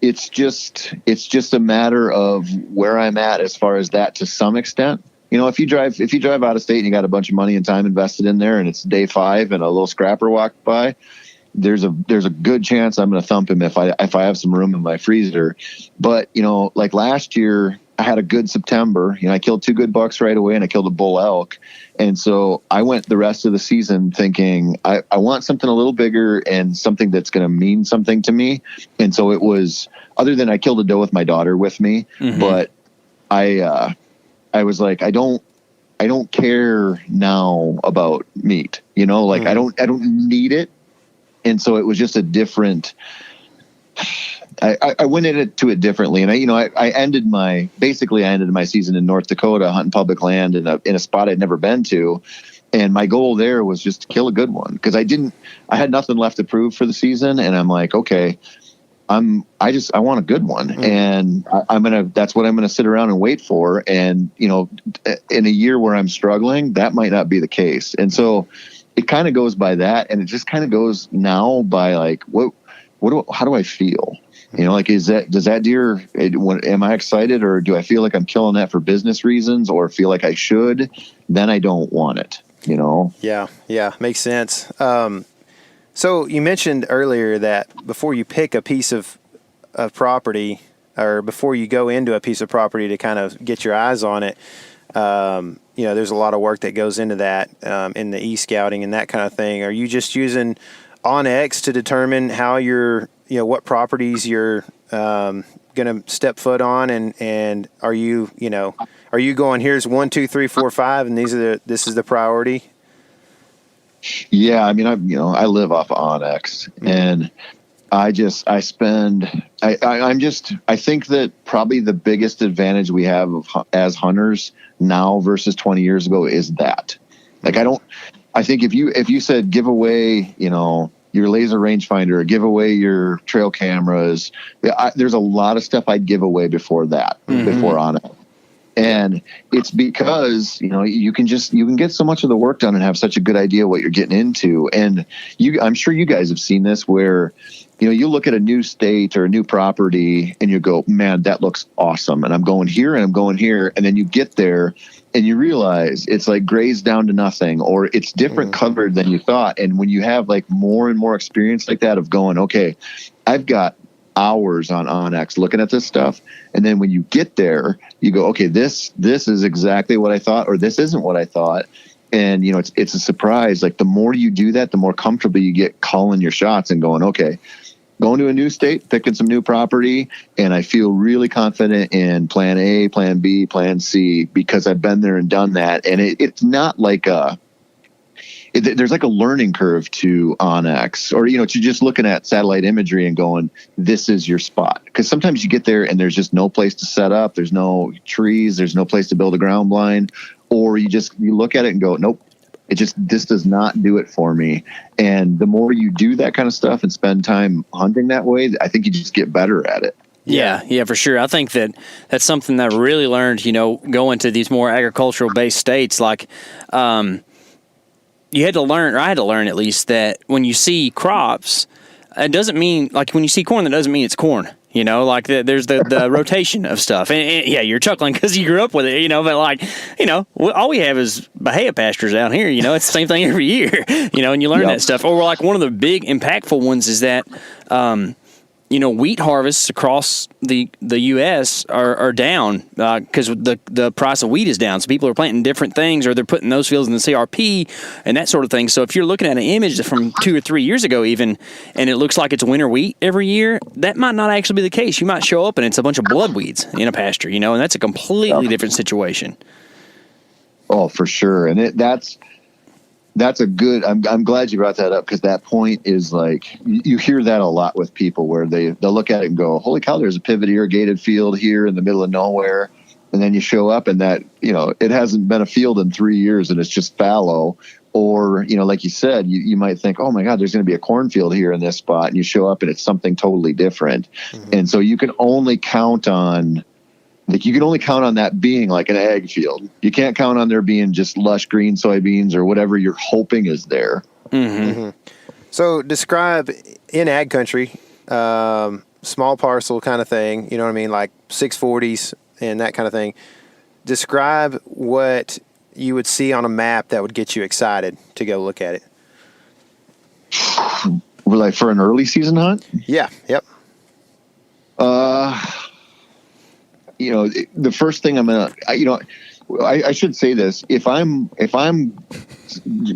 it's just a matter of where I'm at as far as that to some extent. If you drive out of state and you got a bunch of money and time invested in there, and it's day 5 and a little scrapper walked by, there's a good chance I'm going to thump him if I have some room in my freezer. But like last year, I had a good September. I killed 2 good bucks right away, and I killed a bull elk. And so I went the rest of the season thinking I want something a little bigger and something that's going to mean something to me. And so it was, other than I killed a doe with my daughter with me, mm-hmm. but I was like, I don't care now about meat, like mm-hmm. I don't need it. And so it was just a different, I went into it differently, and I ended my season in North Dakota hunting public land in a spot I'd never been to, and my goal there was just to kill a good one because I had nothing left to prove for the season, and I'm like, okay, I want a good one, and that's what I'm gonna sit around and wait for, and in a year where I'm struggling, that might not be the case, and so it kind of goes by that, and it just kind of goes now by like how do I feel? You know, like, does that deer, am I excited, or do I feel like I'm killing that for business reasons, or feel like I should? Then I don't want it, you know? Yeah. Makes sense. So you mentioned earlier that before you pick a piece of property, or before you go into a piece of property to kind of get your eyes on it, you know, there's a lot of work that goes into that, in the e-scouting and that kind of thing. Are you just using OnX to determine how what properties you're going to step foot on, and are you going, here's 1, 2, 3, 4, 5, and this is the priority? Yeah, I mean, I live off OnX, and I think that probably the biggest advantage we have as hunters now versus 20 years ago is that. Like, I think if you said give away, you know, your laser rangefinder, or give away your trail cameras, there's a lot of stuff I'd give away before that, before OnX. And it's because, you know, you can get so much of the work done and have such a good idea what you're getting into. And I'm sure you guys have seen this, where, you know, you look at a new state or a new property and you go, man, that looks awesome, and I'm going here and I'm going here. And then you get there and you realize it's like grazed down to nothing, or it's different covered than you thought. And when you have like more and more experience like that of going, okay, I've got hours on OnX looking at this stuff, and then when you get there, you go, okay, this is exactly what I thought, or this isn't what I thought. And, you know, it's a surprise. Like, the more you do that, the more comfortable you get calling your shots and going, okay, going to a new state, picking some new property, and I feel really confident in plan A, plan B, plan C, because I've been there and done that. And it's not like there's like a learning curve to OnX, or, you know, to just looking at satellite imagery and going, this is your spot. Because sometimes you get there and there's just no place to set up. There's no trees. There's no place to build a ground blind. Or you look at it and go, nope, this does not do it for me. And the more you do that kind of stuff and spend time hunting that way, I think you just get better at it. Yeah, for sure. I think that's something that I really learned, you know, going to these more agricultural based states. Like, you had to learn, or I had to learn at least, that when you see crops, it doesn't mean, like, when you see corn, that doesn't mean it's corn. You know, like there's the rotation of stuff. And yeah, you're chuckling because you grew up with it, you know, but, like, you know, all we have is Bahia pastures out here, you know, it's the same thing every year, you know, and you learn that stuff. Or, like, one of the big impactful ones is that, you know, wheat harvests across the U.S. are down because the price of wheat is down. So people are planting different things, or they're putting those fields in the CRP and that sort of thing. So if you're looking at an image from 2 or 3 years ago even, and it looks like it's winter wheat every year, that might not actually be the case. You might show up and it's a bunch of blood weeds in a pasture, you know, and that's a completely different situation. Oh, for sure. And that's a good, I'm glad you brought that up, because that point is, like, you hear that a lot with people, where they'll look at it and go, holy cow, there's a pivot irrigated field here in the middle of nowhere. And then you show up and that, you know, it hasn't been a field in 3 years and it's just fallow. Or, you know, like you said, you might think, oh my God, there's going to be a cornfield here in this spot. And you show up and it's something totally different. Mm-hmm. And so you can only count on that being like an ag field. You can't count on there being just lush green soybeans or whatever you're hoping is there. Mm-hmm. Mm-hmm. So describe, in ag country, small parcel kind of thing, you know what I mean? Like 640s and that kind of thing. Describe what you would see on a map that would get you excited to go look at it. Well, like for an early season hunt? Yeah. Yep. You know, the first thing I should say this. If I'm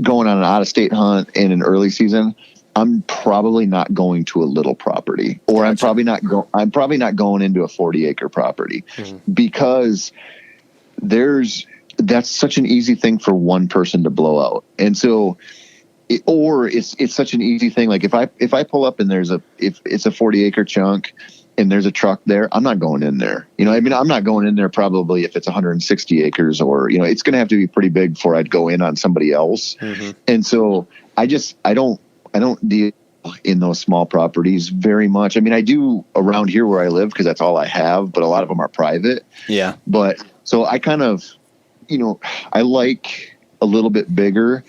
going on an out of state hunt in an early season, I'm probably not going to a little property, or gotcha. I'm probably not going into a 40-acre property, because that's such an easy thing for one person to blow out. And so, it's such an easy thing. Like if I pull up and if it's a 40-acre chunk and there's a truck there, I'm not going in there. You know, I mean, I'm not going in there probably if it's 160 acres, or, you know, it's going to have to be pretty big before I'd go in on somebody else. Mm-hmm. And so I don't deal in those small properties very much. I mean, I do around here where I live, because that's all I have, but a lot of them are private. Yeah. But so I kind of, you know, I like a little bit bigger,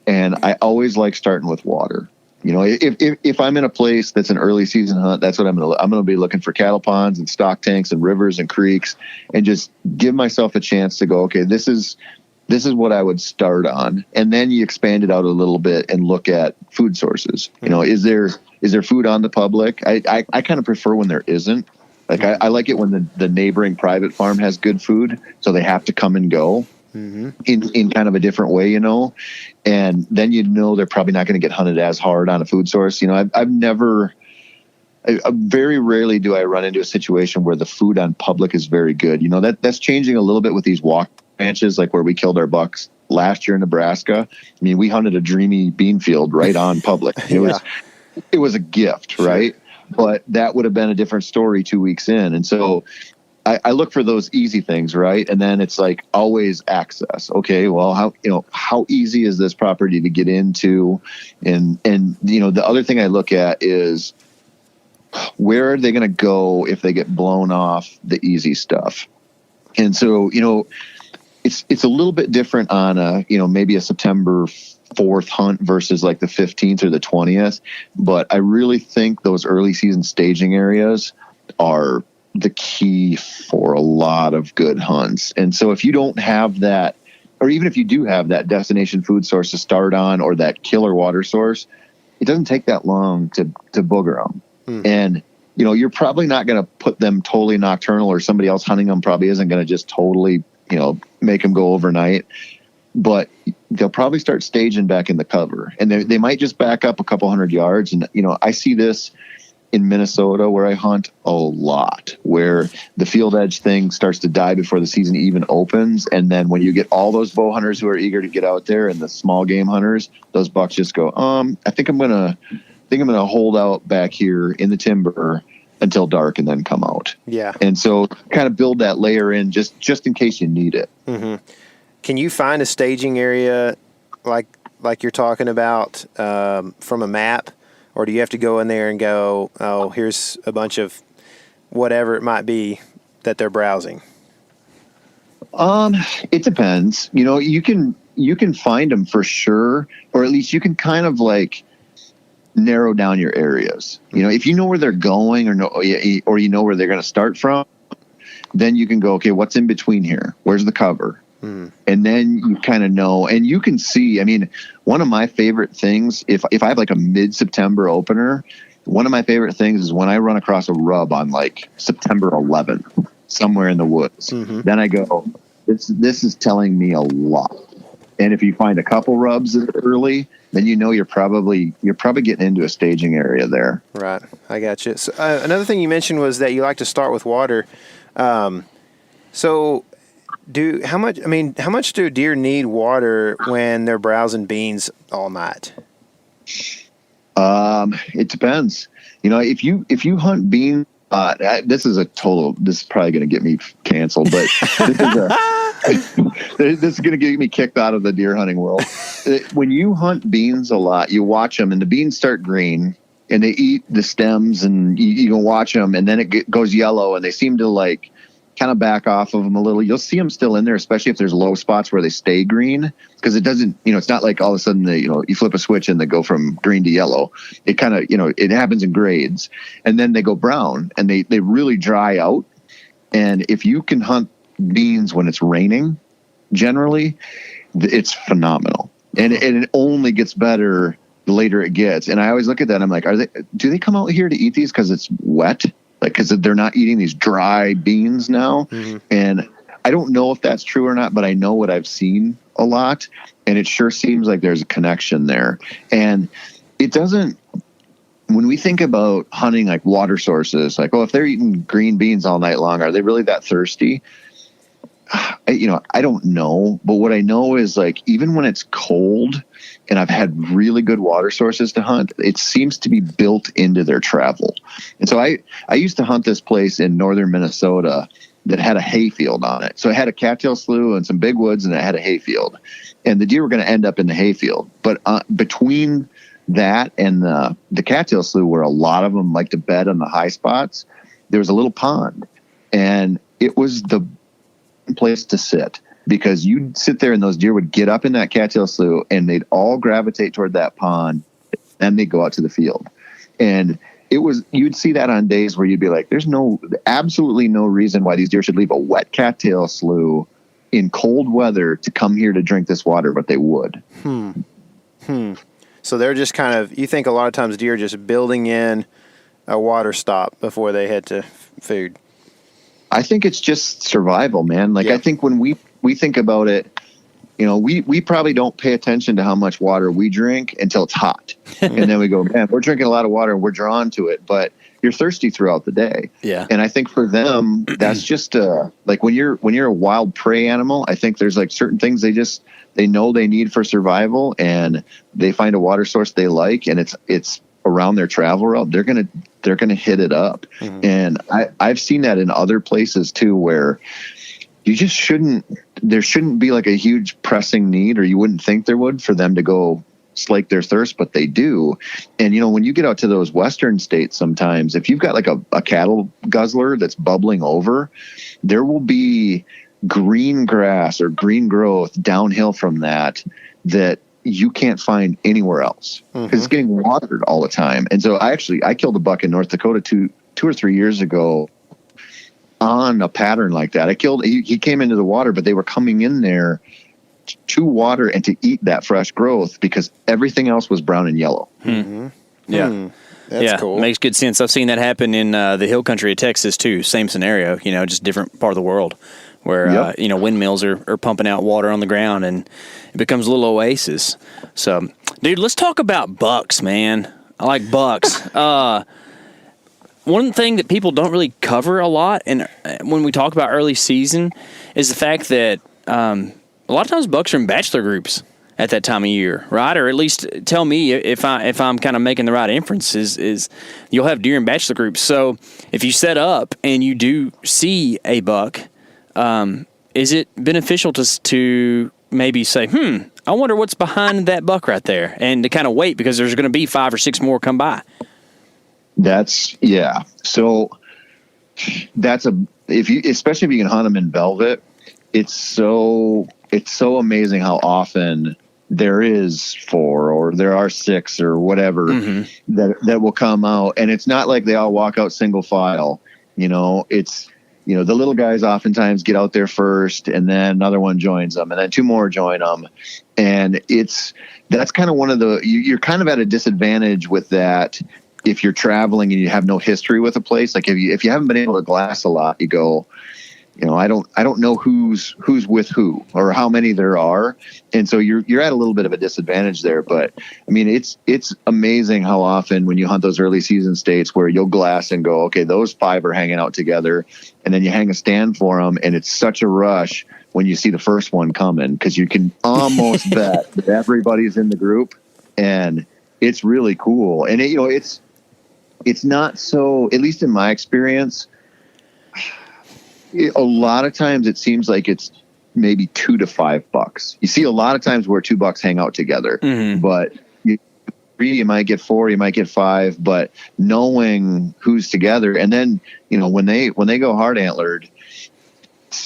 and I always like starting with water. You know, if I'm in a place that's an early season hunt, that's what I'm going to be looking for cattle ponds and stock tanks and rivers and creeks, and just give myself a chance to go, okay, this is what I would start on. And then you expand it out a little bit and look at food sources. You know, is there food on the public? I kind of prefer when there isn't. Like I like it when the neighboring private farm has good food, so they have to come and go in kind of a different way, you know. And then they're probably not going to get hunted as hard on a food source. You know, very rarely do I run into a situation where the food on public is very good. You know, that's changing a little bit with these walk ranches, like where we killed our bucks last year in Nebraska. I mean, we hunted a dreamy bean field right on public. It was a gift, right? But that would have been a different story 2 weeks in. And so I look for those easy things, right? And then it's like always access. Okay, well, how easy is this property to get into? And you know, the other thing I look at is where are they going to go if they get blown off the easy stuff? And so, you know, it's a little bit different on maybe a September 4th hunt versus like the 15th or the 20th. But I really think those early season staging areas are the key for a lot of good hunts. And so if you don't have that, or even if you do have that destination food source to start on, or that killer water source, it doesn't take that long to booger them. And, you know, you're probably not going to put them totally nocturnal, or somebody else hunting them probably isn't going to just totally, you know, make them go overnight, but they'll probably start staging back in the cover, and they might just back up a couple 100 yards. And, you know, I see this in Minnesota where I hunt a lot, where the field edge thing starts to die before the season even opens. And then when you get all those bow hunters who are eager to get out there, and the small game hunters, those bucks just go, I think I'm going to hold out back here in the timber until dark and then come out. Yeah. And so kind of build that layer in just in case you need it. Mm-hmm. Can you find a staging area like you're talking about from a map? Or do you have to go in there and go, oh, here's a bunch of whatever it might be that they're browsing? It depends. You know, you can find them for sure, or at least you can kind of like narrow down your areas. You know, if you know where they're going, or you know where they're going to start from, then you can go, okay, what's in between here? Where's the cover? And then you kind of know, and you can see. I mean, one of my favorite things, if I have like a mid-September opener, one of my favorite things is when I run across a rub on like September 11th, somewhere in the woods. Then I go, this is telling me a lot. And if you find a couple rubs early, then you know you're probably getting into a staging area there. Right, I got you. So, another thing you mentioned was that you like to start with water. So, how much do deer need water when they're browsing beans all night? It depends. You know, if you hunt beans, this is probably going to get me canceled, but this is going to get me kicked out of the deer hunting world. When you hunt beans a lot, you watch them, and the beans start green, and they eat the stems, and you can watch them, and then it goes yellow, and they seem to like kind of back off of them a little. You'll see them still in there, especially if there's low spots where they stay green, because it doesn't, you know, it's not like all of a sudden you flip a switch and they go from green to yellow. It kind of, you know, it happens in grades, and then they go brown, and they really dry out. And if you can hunt beans when it's raining, generally it's phenomenal, and it only gets better the later it gets. And I always look at that and I'm like, do they come out here to eat these because it's wet? Like, because they're not eating these dry beans now. And I don't know if that's true or not, but I know what I've seen a lot, and it sure seems like there's a connection there. And it doesn't, when we think about hunting like water sources, like, oh, if they're eating green beans all night long, are they really that thirsty? I don't know. But what I know is, like, even when it's cold and I've had really good water sources to hunt, it seems to be built into their travel. And so I used to hunt this place in northern Minnesota that had a hayfield on it. So it had a cattail slough and some big woods, and it had a hayfield. And the deer were going to end up in the hayfield. But between that and the cattail slough, where a lot of them like to bed on the high spots, there was a little pond. And it was the place to sit, because you'd sit there and those deer would get up in that cattail slough and they'd all gravitate toward that pond then they go out to the field. And you'd see that on days where you'd be like, there's absolutely no reason why these deer should leave a wet cattail slough in cold weather to come here to drink this water, but they would. So they're just kind of, you think a lot of times deer just building in a water stop before they head to food. I think it's just survival, man. Like, I think when we think about it, we probably don't pay attention to how much water we drink until it's hot. And then we go, man, we're drinking a lot of water and we're drawn to it, but you're thirsty throughout the day. Yeah. And I think for them, that's just like when you're a wild prey animal, I think there's like certain things they know they need for survival, and they find a water source they like, and it's around their travel route. They're going to hit it up. Mm-hmm. And I've seen that in other places too, where you just there shouldn't be like a huge pressing need, or you wouldn't think there would, for them to go slake their thirst, but they do. And, when you get out to those western states, sometimes if you've got like a cattle guzzler that's bubbling over, there will be green grass or green growth downhill from that you can't find anywhere else, because it's getting watered all the time. And so I killed a buck in North Dakota two or 3 years ago on a pattern like that. He came into the water, but they were coming in there to water and to eat that fresh growth because everything else was brown and yellow. Yeah. That's cool. Makes good sense. I've seen that happen in the hill country of Texas too. Same scenario, just different part of the world where, windmills are pumping out water on the ground and it becomes a little oasis. So, dude, let's talk about bucks, man. I like bucks. One thing that people don't really cover a lot, and when we talk about early season, is the fact that a lot of times bucks are in bachelor groups at that time of year, right? Or at least tell me if I'm kind of making the right inference is you'll have deer in bachelor groups. So if you set up and you do see a buck, is it beneficial to maybe say, I wonder what's behind that buck right there, and to kind of wait because there's going to be 5 or 6 more come by? So especially if you can hunt them in velvet, it's so amazing how often there is 4 or there are 6 or whatever that will come out. And it's not like they all walk out single file. It's, the little guys oftentimes get out there first, and then another one joins them, and then 2 more join them. And that's kind of one of you're kind of at a disadvantage with that. If you're traveling and you have no history with a place, like if you haven't been able to glass a lot, you go, I don't know who's with who or how many there are. And so you're at a little bit of a disadvantage there. But I mean, it's amazing how often when you hunt those early season states where you'll glass and go, okay, those 5 are hanging out together, and then you hang a stand for them. And it's such a rush when you see the first one coming, because you can almost bet that everybody's in the group, and it's really cool. And it's not so, at least in my experience, a lot of times it seems like it's maybe 2 to 5 bucks. You see a lot of times where 2 bucks hang out together, but you might get 4, you might get 5, but knowing who's together. And then, when they go hard antlered,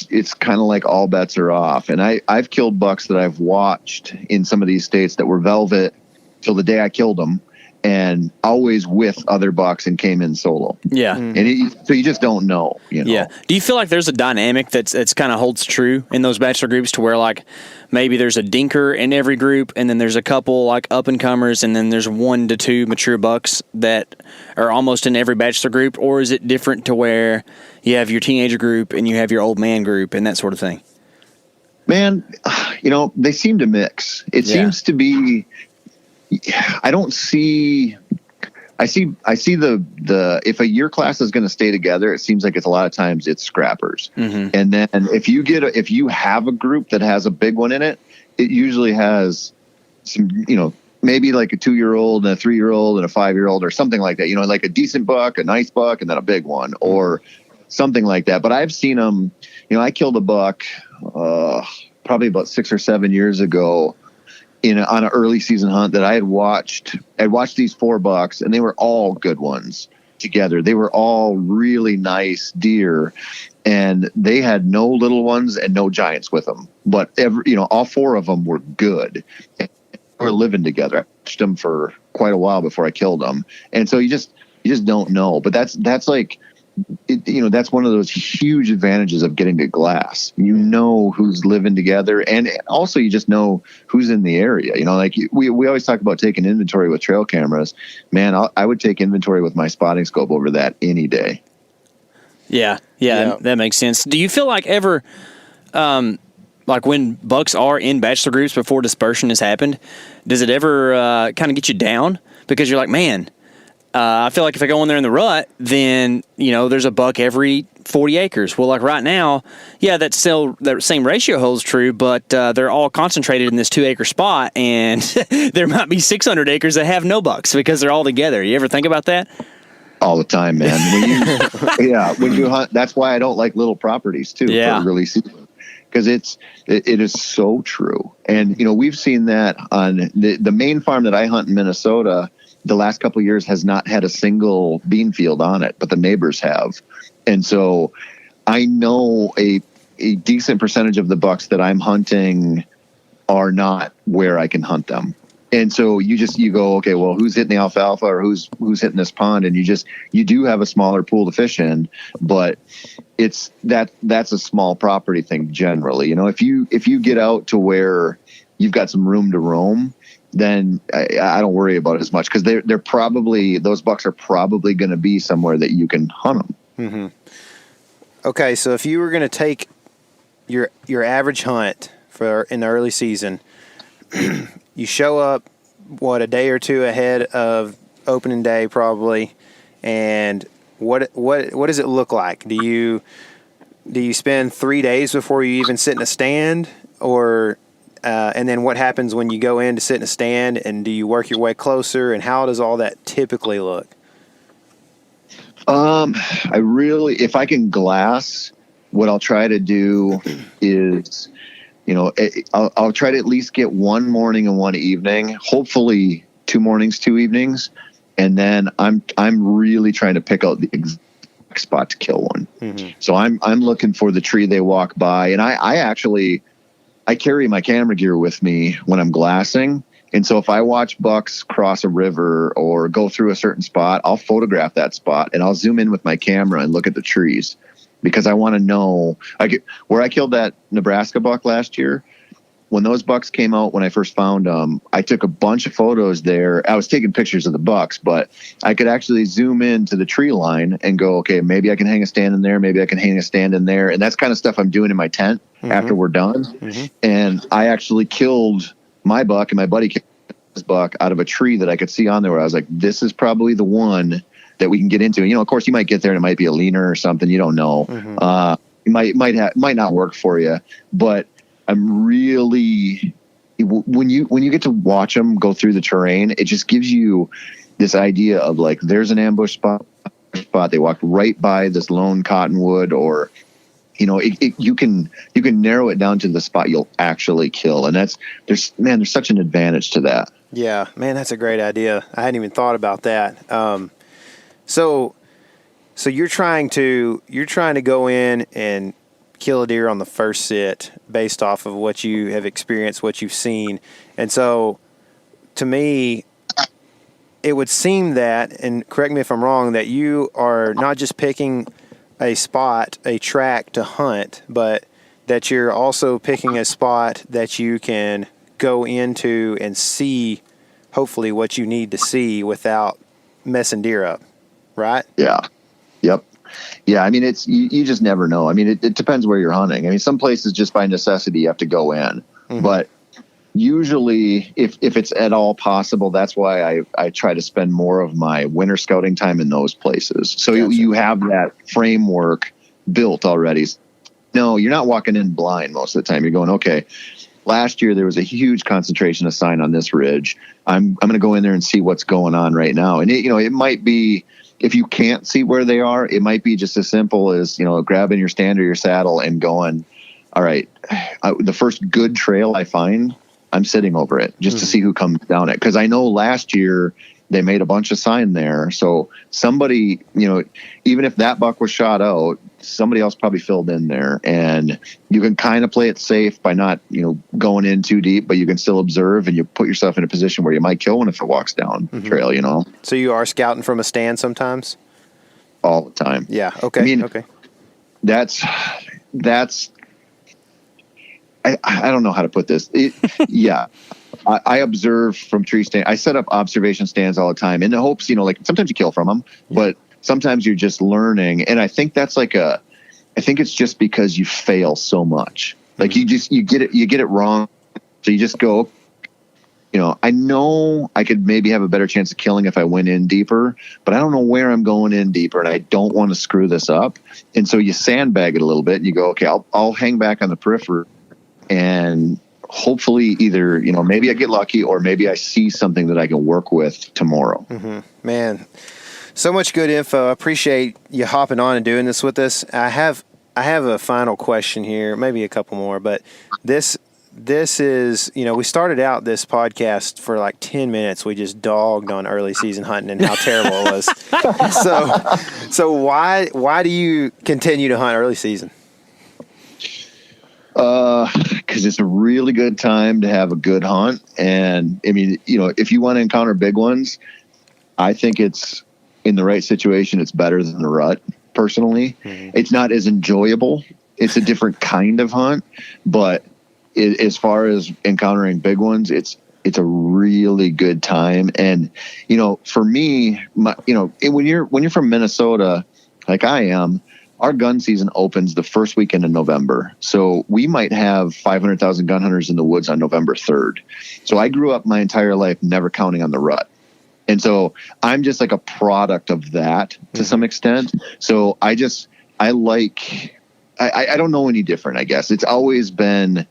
it's kind of like all bets are off. And I've killed bucks that I've watched in some of these states that were velvet till the day I killed them, and always with other bucks, and came in solo. Yeah. And so you just don't know, Yeah. Do you feel like there's a dynamic that's kind of holds true in those bachelor groups, to where like maybe there's a dinker in every group, and then there's a couple like up and comers, and then there's 1 to 2 mature bucks that are almost in every bachelor group? Or is it different to where you have your teenager group and you have your old man group and that sort of thing? Man, they seem to mix. It seems to be, I see the if a year class is going to stay together, it seems like it's a lot of times it's scrappers. And then if you have a group that has a big one in it, it usually has some, maybe like a 2-year-old and a 3-year-old and a 5-year-old or something like that, like a decent buck, a nice buck, and then a big one or something like that. But I've seen them, I killed a buck probably about 6 or 7 years ago on an early season hunt that I watched these 4 bucks, and they were all good ones together. They were all really nice deer, and they had no little ones and no giants with them, but all 4 of them were good. They were living together. them for quite a while before I killed them. And so you just don't know. But that's like, that's one of those huge advantages of getting to glass. You know who's living together, and also you just know who's in the area. Like we always talk about taking inventory with trail cameras. Man, I would take inventory with my spotting scope over that any day. Yeah, that makes sense. Do you feel like ever, like when bucks are in bachelor groups before dispersion has happened, does it ever kind of get you down? Because you're like, man, I feel like if I go in there in the rut, then, there's a buck every 40 acres. Well, like right now, yeah, that same ratio holds true, but they're all concentrated in this 2-acre spot, and there might be 600 acres that have no bucks because they're all together. You ever think about that? All the time, man. When you hunt, that's why I don't like little properties too. Yeah. For early season, because it is so true. And we've seen that on the main farm that I hunt in Minnesota. The last couple of years has not had a single bean field on it, but the neighbors have. And so I know a decent percentage of the bucks that I'm hunting are not where I can hunt them. And so you go, okay, well, who's hitting the alfalfa or who's hitting this pond? And you do have a smaller pool to fish in, but that's a small property thing generally. If you get out to where you've got some room to roam, then I don't worry about it as much, because they're probably, those bucks are probably going to be somewhere that you can hunt them. Mm-hmm. Okay, so if you were going to take your average hunt in the early season, you show up a day or two ahead of opening day probably, and what does it look like? Do you spend 3 days before you even sit in a stand, or and then what happens when you go in to sit in a stand, and do you work your way closer, and how does all that typically look? If I can glass, what I'll try to do is, I'll try to at least get one morning and one evening, hopefully 2 mornings, 2 evenings. And then I'm really trying to pick out the exact spot to kill one. Mm-hmm. So I'm looking for the tree they walk by. And I carry my camera gear with me when I'm glassing. And so if I watch bucks cross a river or go through a certain spot, I'll photograph that spot and I'll zoom in with my camera and look at the trees, because I want to know where I killed that Nebraska buck last year. When those bucks came out, when I first found them, I took a bunch of photos there. I was taking pictures of the bucks, but I could actually zoom into the tree line and go, okay, maybe I can hang a stand in there. Maybe I can hang a stand in there. And that's kind of stuff I'm doing in my tent after we're done. Mm-hmm. And I actually killed my buck, and my buddy killed his buck out of a tree that I could see on there, where I was like, this is probably the one that we can get into. Of course you might get there and it might be a leaner or something. You don't know. Mm-hmm. It might not work for you, but I'm really, when you get to watch them go through the terrain, it just gives you this idea of like, there's an ambush spot. They walked right by this lone cottonwood, or, you can narrow it down to the spot you'll actually kill. And there's such an advantage to that. Yeah, man, that's a great idea. I hadn't even thought about that. So you're trying to go in and kill a deer on the first sit based off of what you have experienced, what you've seen. And so to me, it would seem that, and correct me if I'm wrong, that you are not just picking a spot, a track to hunt, but that you're also picking a spot that you can go into and see, hopefully, what you need to see without messing deer up, right? Yeah. Yep. Yeah, I mean, it's you just never know. I mean, it depends where you're hunting. I mean, some places just by necessity you have to go in, but usually, if it's at all possible, that's why I try to spend more of my winter scouting time in those places. So gotcha. You have that framework built already. No, you're not walking in blind most of the time. You're going, okay, last year there was a huge concentration of sign on this ridge. I'm going to go in there and see what's going on right now. And it might be, if you can't see where they are, it might be just as simple as, grabbing your stand or your saddle and going, all right, the first good trail I find, I'm sitting over it just to see who comes down it. Because I know last year they made a bunch of sign there. So somebody, even if that buck was shot out, somebody else probably filled in there, and you can kind of play it safe by not, going in too deep, but you can still observe, and you put yourself in a position where you might kill one if it walks down the trail, So you are scouting from a stand sometimes? All the time. Yeah. Okay. I mean, okay. That's I don't know how to put this. Yeah. I observe from tree stand. I set up observation stands all the time in the hopes, like sometimes you kill from them, but sometimes you're just learning. And I think that's I think it's just because you fail so much. Like you get it wrong. So you just go, I know I could maybe have a better chance of killing if I went in deeper, but I don't know where I'm going in deeper, and I don't want to screw this up. And so you sandbag it a little bit, and you go, okay, I'll hang back on the periphery, and hopefully either, maybe I get lucky, or maybe I see something that I can work with tomorrow. Man, so much good info. I appreciate you hopping on and doing this with us. I have a final question here, maybe a couple more, but this is, we started out this podcast for like 10 minutes. We just dogged on early season hunting and how terrible it was. So why do you continue to hunt early season? Because it's a really good time to have a good hunt. And I mean, if you want to encounter big ones, I think it's in the right situation, it's better than the rut. Personally, it's not as enjoyable. It's a different kind of hunt, but as far as encountering big ones, it's a really good time. And, for me, when you're from Minnesota, like I am, our gun season opens the first weekend in November. So we might have 500,000 gun hunters in the woods on November 3rd. So I grew up my entire life never counting on the rut. And so I'm just like a product of that to some extent. So I don't know any different, I guess. It's always been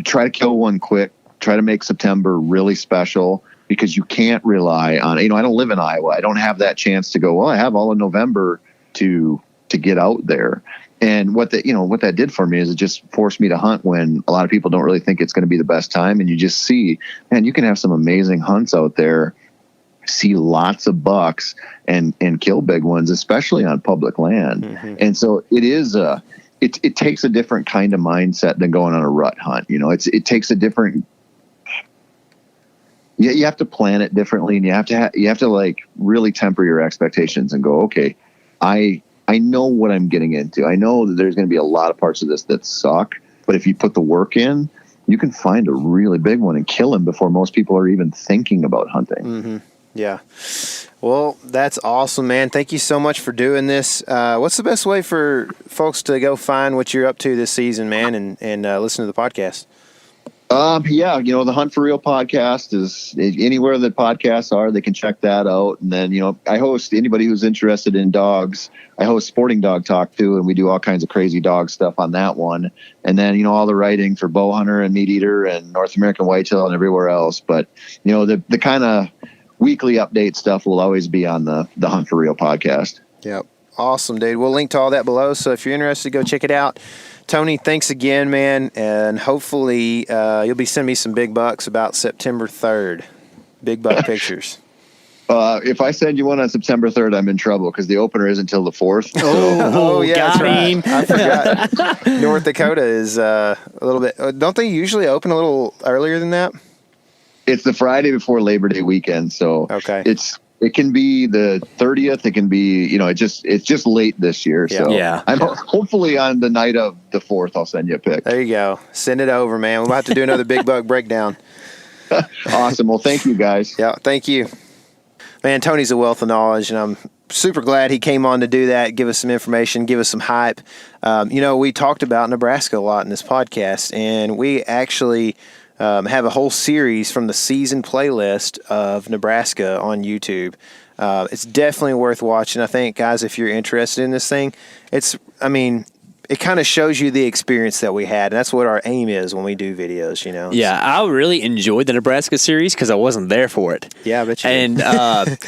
try to kill one quick, try to make September really special, because you can't rely on, I don't live in Iowa. I don't have that chance to go, well, I have all of November to get out there. And what that did for me is it just forced me to hunt when a lot of people don't really think it's going to be the best time. And you just see, man, you can have some amazing hunts out there, see lots of bucks and kill big ones, especially on public land. And so it is it takes a different kind of mindset than going on a rut hunt. It takes a different, you have to plan it differently, and you have to like really temper your expectations and go, okay, I know what I'm getting into. I know that there's going to be a lot of parts of this that suck, but if you put the work in, you can find a really big one and kill him before most people are even thinking about hunting. Yeah. Well, that's awesome, man. Thank you so much for doing this. What's the best way for folks to go find what you're up to this season, man, and listen to the podcast? The Hunt for Real podcast is anywhere that podcasts are. They can check that out. And then, I host anybody who's interested in dogs. I host Sporting Dog Talk too, and we do all kinds of crazy dog stuff on that one. And then, all the writing for Bow Hunter and Meat Eater and North American Whitetail and everywhere else. But, the kind of weekly update stuff will always be on the Hunt for Real podcast. Yep. Awesome, dude. We'll link to all that below. So if you're interested, go check it out. Tony, thanks again, man. And hopefully you'll be sending me some big bucks about September 3rd. Big buck pictures. If I send you one on September 3rd, I'm in trouble because the opener isn't until the 4th. Oh, yeah, that's right. him. I forgot. North Dakota is a little bit. Don't they usually open a little earlier than that? It's the Friday before Labor Day weekend, so okay. It can be the 30th. It can be, it's just late this year. Yeah. So Yeah. Hopefully on the night of the 4th, I'll send you a pic. There you go. Send it over, man. We'll have to do another big buck breakdown. Awesome. Well, thank you guys. Yeah. Thank you, man. Tony's a wealth of knowledge, and I'm super glad he came on to do that, give us some information, give us some hype. We talked about Nebraska a lot in this podcast, and we actually have a whole series from the season playlist of Nebraska on YouTube. It's definitely worth watching. I think, guys, if you're interested in this thing, it kind of shows you the experience that we had. And that's what our aim is when we do videos, Yeah, I really enjoyed the Nebraska series because I wasn't there for it. Yeah, I bet you did. And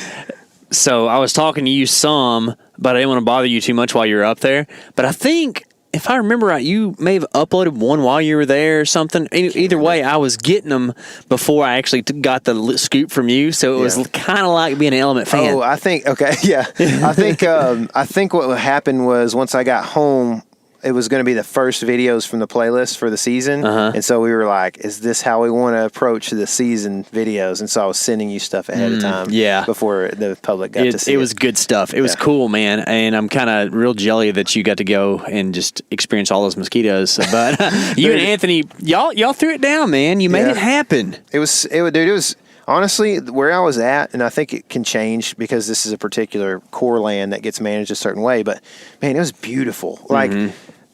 so I was talking to you some, but I didn't want to bother you too much while you were up there. But I think if I remember right, you may have uploaded one while you were there or something. Either way, I was getting them before I actually got the scoop from you, so it was kind of like being an Element fan. Oh, I think I think what happened was once I got home, it was going to be the first videos from the playlist for the season. And so we were like, is this how we want to approach the season videos? And so I was sending you stuff ahead of time before the public got to see it. It was good stuff. It was cool, man. And I'm kind of real jelly that you got to go and just experience all those mosquitoes. But you and Anthony, y'all threw it down, man. You made it happen. It was honestly where I was at, and I think it can change because this is a particular core land that gets managed a certain way. But man, it was beautiful. Like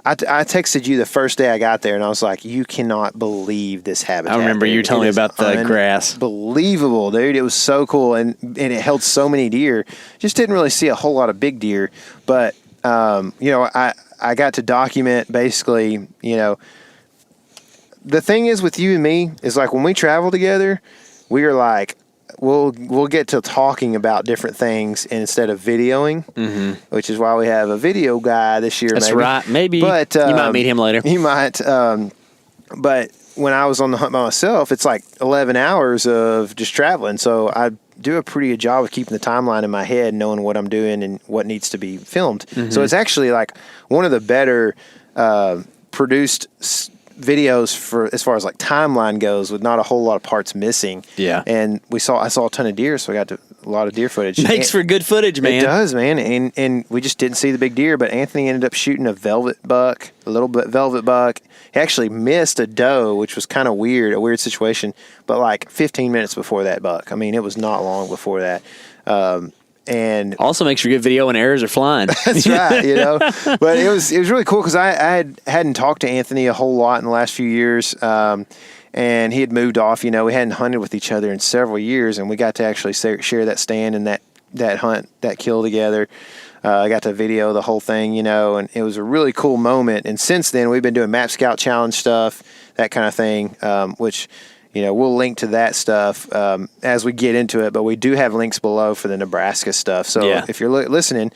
I texted you the first day I got there, and I was like, "You cannot believe this habitat." I remember you telling me about the grass. Unbelievable, dude! It was so cool, and it held so many deer. Just didn't really see a whole lot of big deer, but I got to document basically. The thing is with you and me is like when we travel together, we are like, we'll get to talking about different things instead of videoing, which is why we have a video guy this year. That's right. Maybe but, you might meet him later. You might. But when I was on the hunt by myself, it's like 11 hours of just traveling. So I do a pretty good job of keeping the timeline in my head, knowing what I'm doing and what needs to be filmed. So it's actually like one of the better produced videos for as far as like timeline goes, with not a whole lot of parts missing. Yeah. And I saw a ton of deer, so I got a lot of deer footage. Makes for good footage, man. It does, man. And we just didn't see the big deer, but Anthony ended up shooting a velvet buck, a little bit velvet buck. He actually missed a doe, which was kind of weird, a weird situation, but like 15 minutes before that buck. I mean, it was not long before that. And also makes for good video when arrows are flying. That's right, But it was really cool because I hadn't talked to Anthony a whole lot in the last few years, and he had moved off. We hadn't hunted with each other in several years, and we got to actually share that stand and that hunt, that kill together. I got to video the whole thing, and it was a really cool moment. And since then, we've been doing Map Scout Challenge stuff, that kind of thing, which. We'll link to that stuff as we get into it, but we do have links below for the Nebraska stuff. So if you're listening,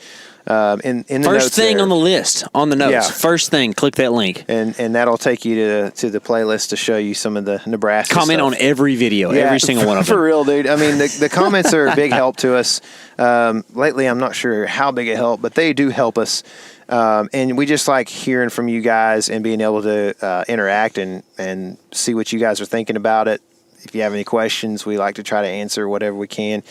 in the first notes thing there, on the list, on the notes, first thing, click that link, and that'll take you to the playlist to show you some of the Nebraska. Comment stuff on every video, every single one of them. For real, dude. I mean, the comments are a big help to us. Lately, I'm not sure how big a help, but they do help us. And we just like hearing from you guys and being able to interact and see what you guys are thinking about it. If you have any questions, we like to try to answer whatever we can.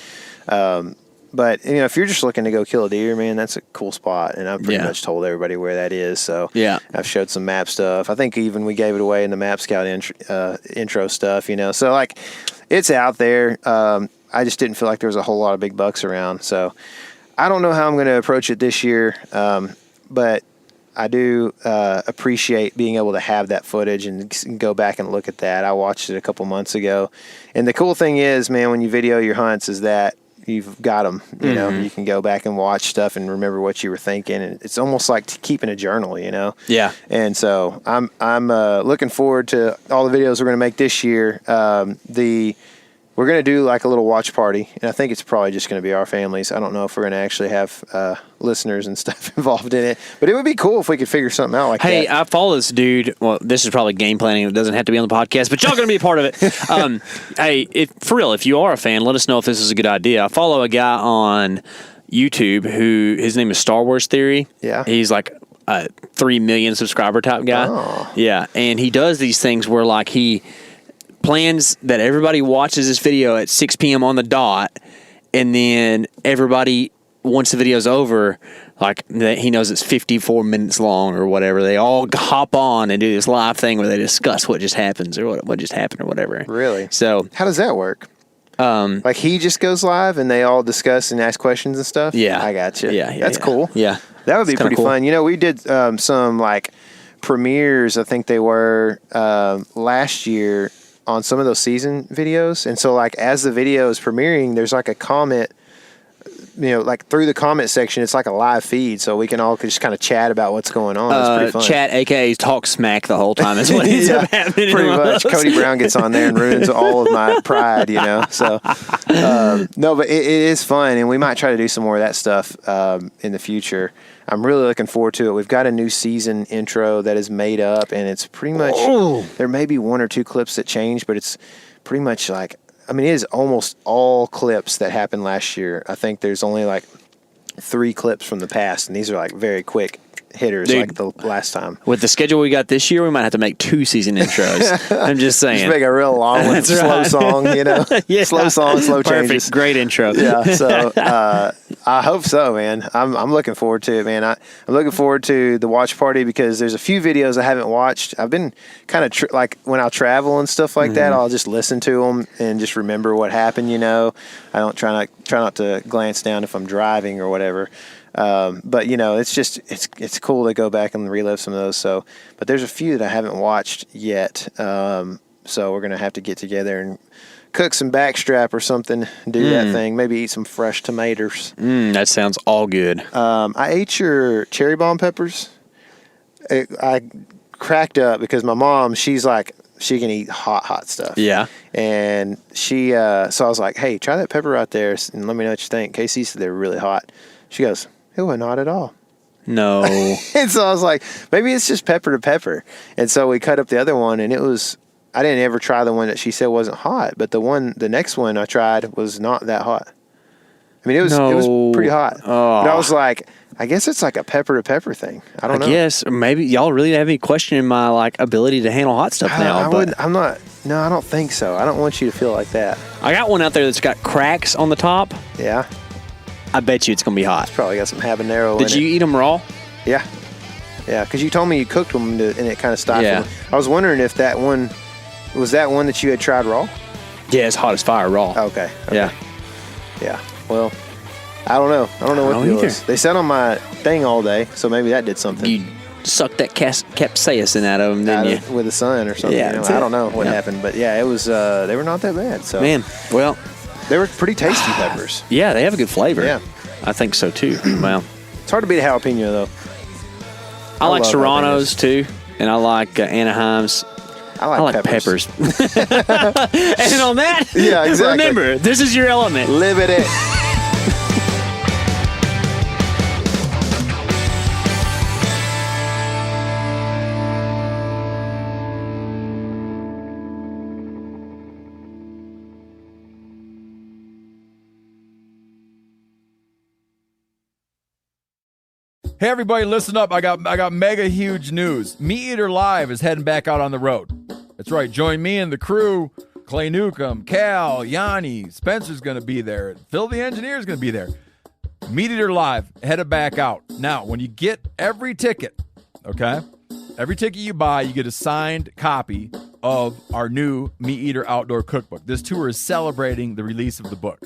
But if you're just looking to go kill a deer, man, that's a cool spot. And I've pretty much told everybody where that is. So I've showed some map stuff. I think even we gave it away in the Map Scout intro stuff, So like it's out there. I just didn't feel like there was a whole lot of big bucks around. So I don't know how I'm going to approach it this year. But I do appreciate being able to have that footage and go back and look at that. I watched it a couple months ago. And the cool thing is, man, when you video your hunts is that you've got them. You can go back and watch stuff and remember what you were thinking. And it's almost like keeping a journal, Yeah. And so I'm looking forward to all the videos we're going to make this year. We're going to do like a little watch party, and I think it's probably just going to be our families. I don't know if we're going to actually have listeners and stuff involved in it, but it would be cool if we could figure something out like that. Hey, I follow this dude. Well, this is probably game planning. It doesn't have to be on the podcast, but y'all going to be a part of it. Hey, for real, if you are a fan, let us know if this is a good idea. I follow a guy on YouTube who his name is Star Wars Theory. Yeah. He's like a 3 million subscriber type guy. Oh. Yeah, and he does these things where like he plans that everybody watches this video at 6 p.m. on the dot, and then everybody, once the video's over, like he knows it's 54 minutes long or whatever, they all hop on and do this live thing where they discuss what just happens or what just happened or whatever. Really? So how does that work? Like he just goes live and they all discuss and ask questions and stuff? Yeah. I got you. Yeah. That's cool. Yeah. That would be pretty cool. fun. We did some like premieres, I think they were last year, on some of those season videos. And so like as the video is premiering, there's like a comment like through the comment section, it's like a live feed, so we can all just kind of chat about what's going on. It's pretty fun. Chat, aka talk smack the whole time is what ends up happening. Pretty much. Cody Brown gets on there and ruins all of my pride, So, no, but it is fun, and we might try to do some more of that stuff in the future. I'm really looking forward to it. We've got a new season intro that is made up, and it's pretty much there may be one or two clips that change, but it's pretty much like, it is almost all clips that happened last year. I think there's only like 3 clips from the past, and these are like very quick hitters. Dude, like the last time. With the schedule we got this year, we might have to make 2 season intros. I'm just saying. Just make a real long one, slow song, Yeah. Slow song, slow changes. Perfect. Great intro. Yeah, so I hope so, man. I'm looking forward to it, man. I'm looking forward to the watch party because there's a few videos I haven't watched. I've been kind of like when I'll travel and stuff like that, I'll just listen to them and just remember what happened, I don't try not to glance down if I'm driving or whatever. But it's just it's cool to go back and relive some of those. So, but there's a few that I haven't watched yet. So we're gonna have to get together and cook some backstrap or something. Do that thing. Maybe eat some fresh tomatoes. That sounds all good. I ate your cherry bomb peppers. I cracked up because my mom, she's like, she can eat hot stuff. Yeah. And she, so I was like, hey, try that pepper right there and let me know what you think. Casey said they were really hot. She goes, it was not at all. No. And so I was like, maybe it's just pepper to pepper. And so we cut up the other one, and it was, I didn't ever try the one that she said wasn't hot, but the next one I tried was not that hot. It was pretty hot. Oh. But I was like, I guess it's like a pepper to pepper thing. I don't know. Yes, maybe y'all really have me questioning my ability to handle hot stuff now. I don't think so. I don't want you to feel like that. I got one out there that's got cracks on the top. Yeah. I bet you it's going to be hot. It's probably got some habanero in it. Did you eat them raw? Yeah. Yeah, because you told me you cooked them and it kind of stopped. Yeah. I was wondering if that one that you had tried raw? Yeah, it's hot as fire raw. Okay. Yeah. Yeah. Well, I don't know. I don't know what the deal is. They sat on my thing all day, so maybe that did something. You sucked that capsaicin out of them, didn't you? With the sun or something. Yeah, I don't know what happened, but yeah, it was. They were not that bad. So man, well, they were pretty tasty peppers. Yeah, they have a good flavor. Yeah, I think so too. Well, it's hard to beat a jalapeno though. I like Serranos too, and I like Anaheims. I like peppers. And on that, yeah, exactly. Remember, this is your element. Live it. Hey everybody, listen up. I got mega huge news. Meat Eater Live is heading back out on the road. That's right. Join me and the crew. Clay Newcomb, Cal, Yanni, Spencer's going to be there. Phil the engineer's going to be there. Meat Eater Live headed back out. Now, when you get every ticket, okay? Every ticket you buy, you get a signed copy of our new Meat Eater Outdoor Cookbook. This tour is celebrating the release of the book.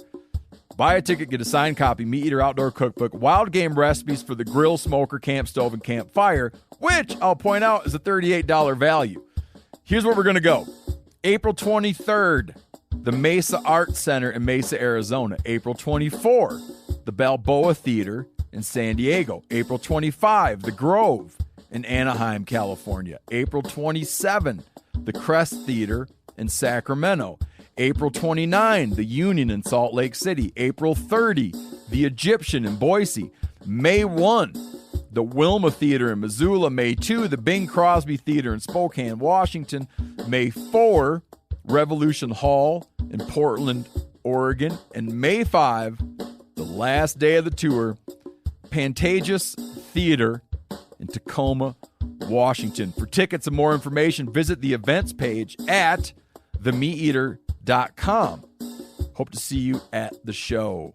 Buy a ticket, get a signed copy, Meat Eater Outdoor Cookbook, wild game recipes for the grill, smoker, camp stove, and campfire, which I'll point out is a $38 value. Here's where we're going to go. April 23rd, the Mesa Arts Center in Mesa, Arizona. April 24, the Balboa Theater in San Diego. April 25, the Grove in Anaheim, California. April 27, the Crest Theater in Sacramento. April 29, the Union in Salt Lake City. April 30, the Egyptian in Boise. May 1, the Wilma Theater in Missoula. May 2, the Bing Crosby Theater in Spokane, Washington. May 4, Revolution Hall in Portland, Oregon. And May 5, the last day of the tour, Pantages Theater in Tacoma, Washington. For tickets and more information, visit the events page at themeateater.com. Hope to see you at the show.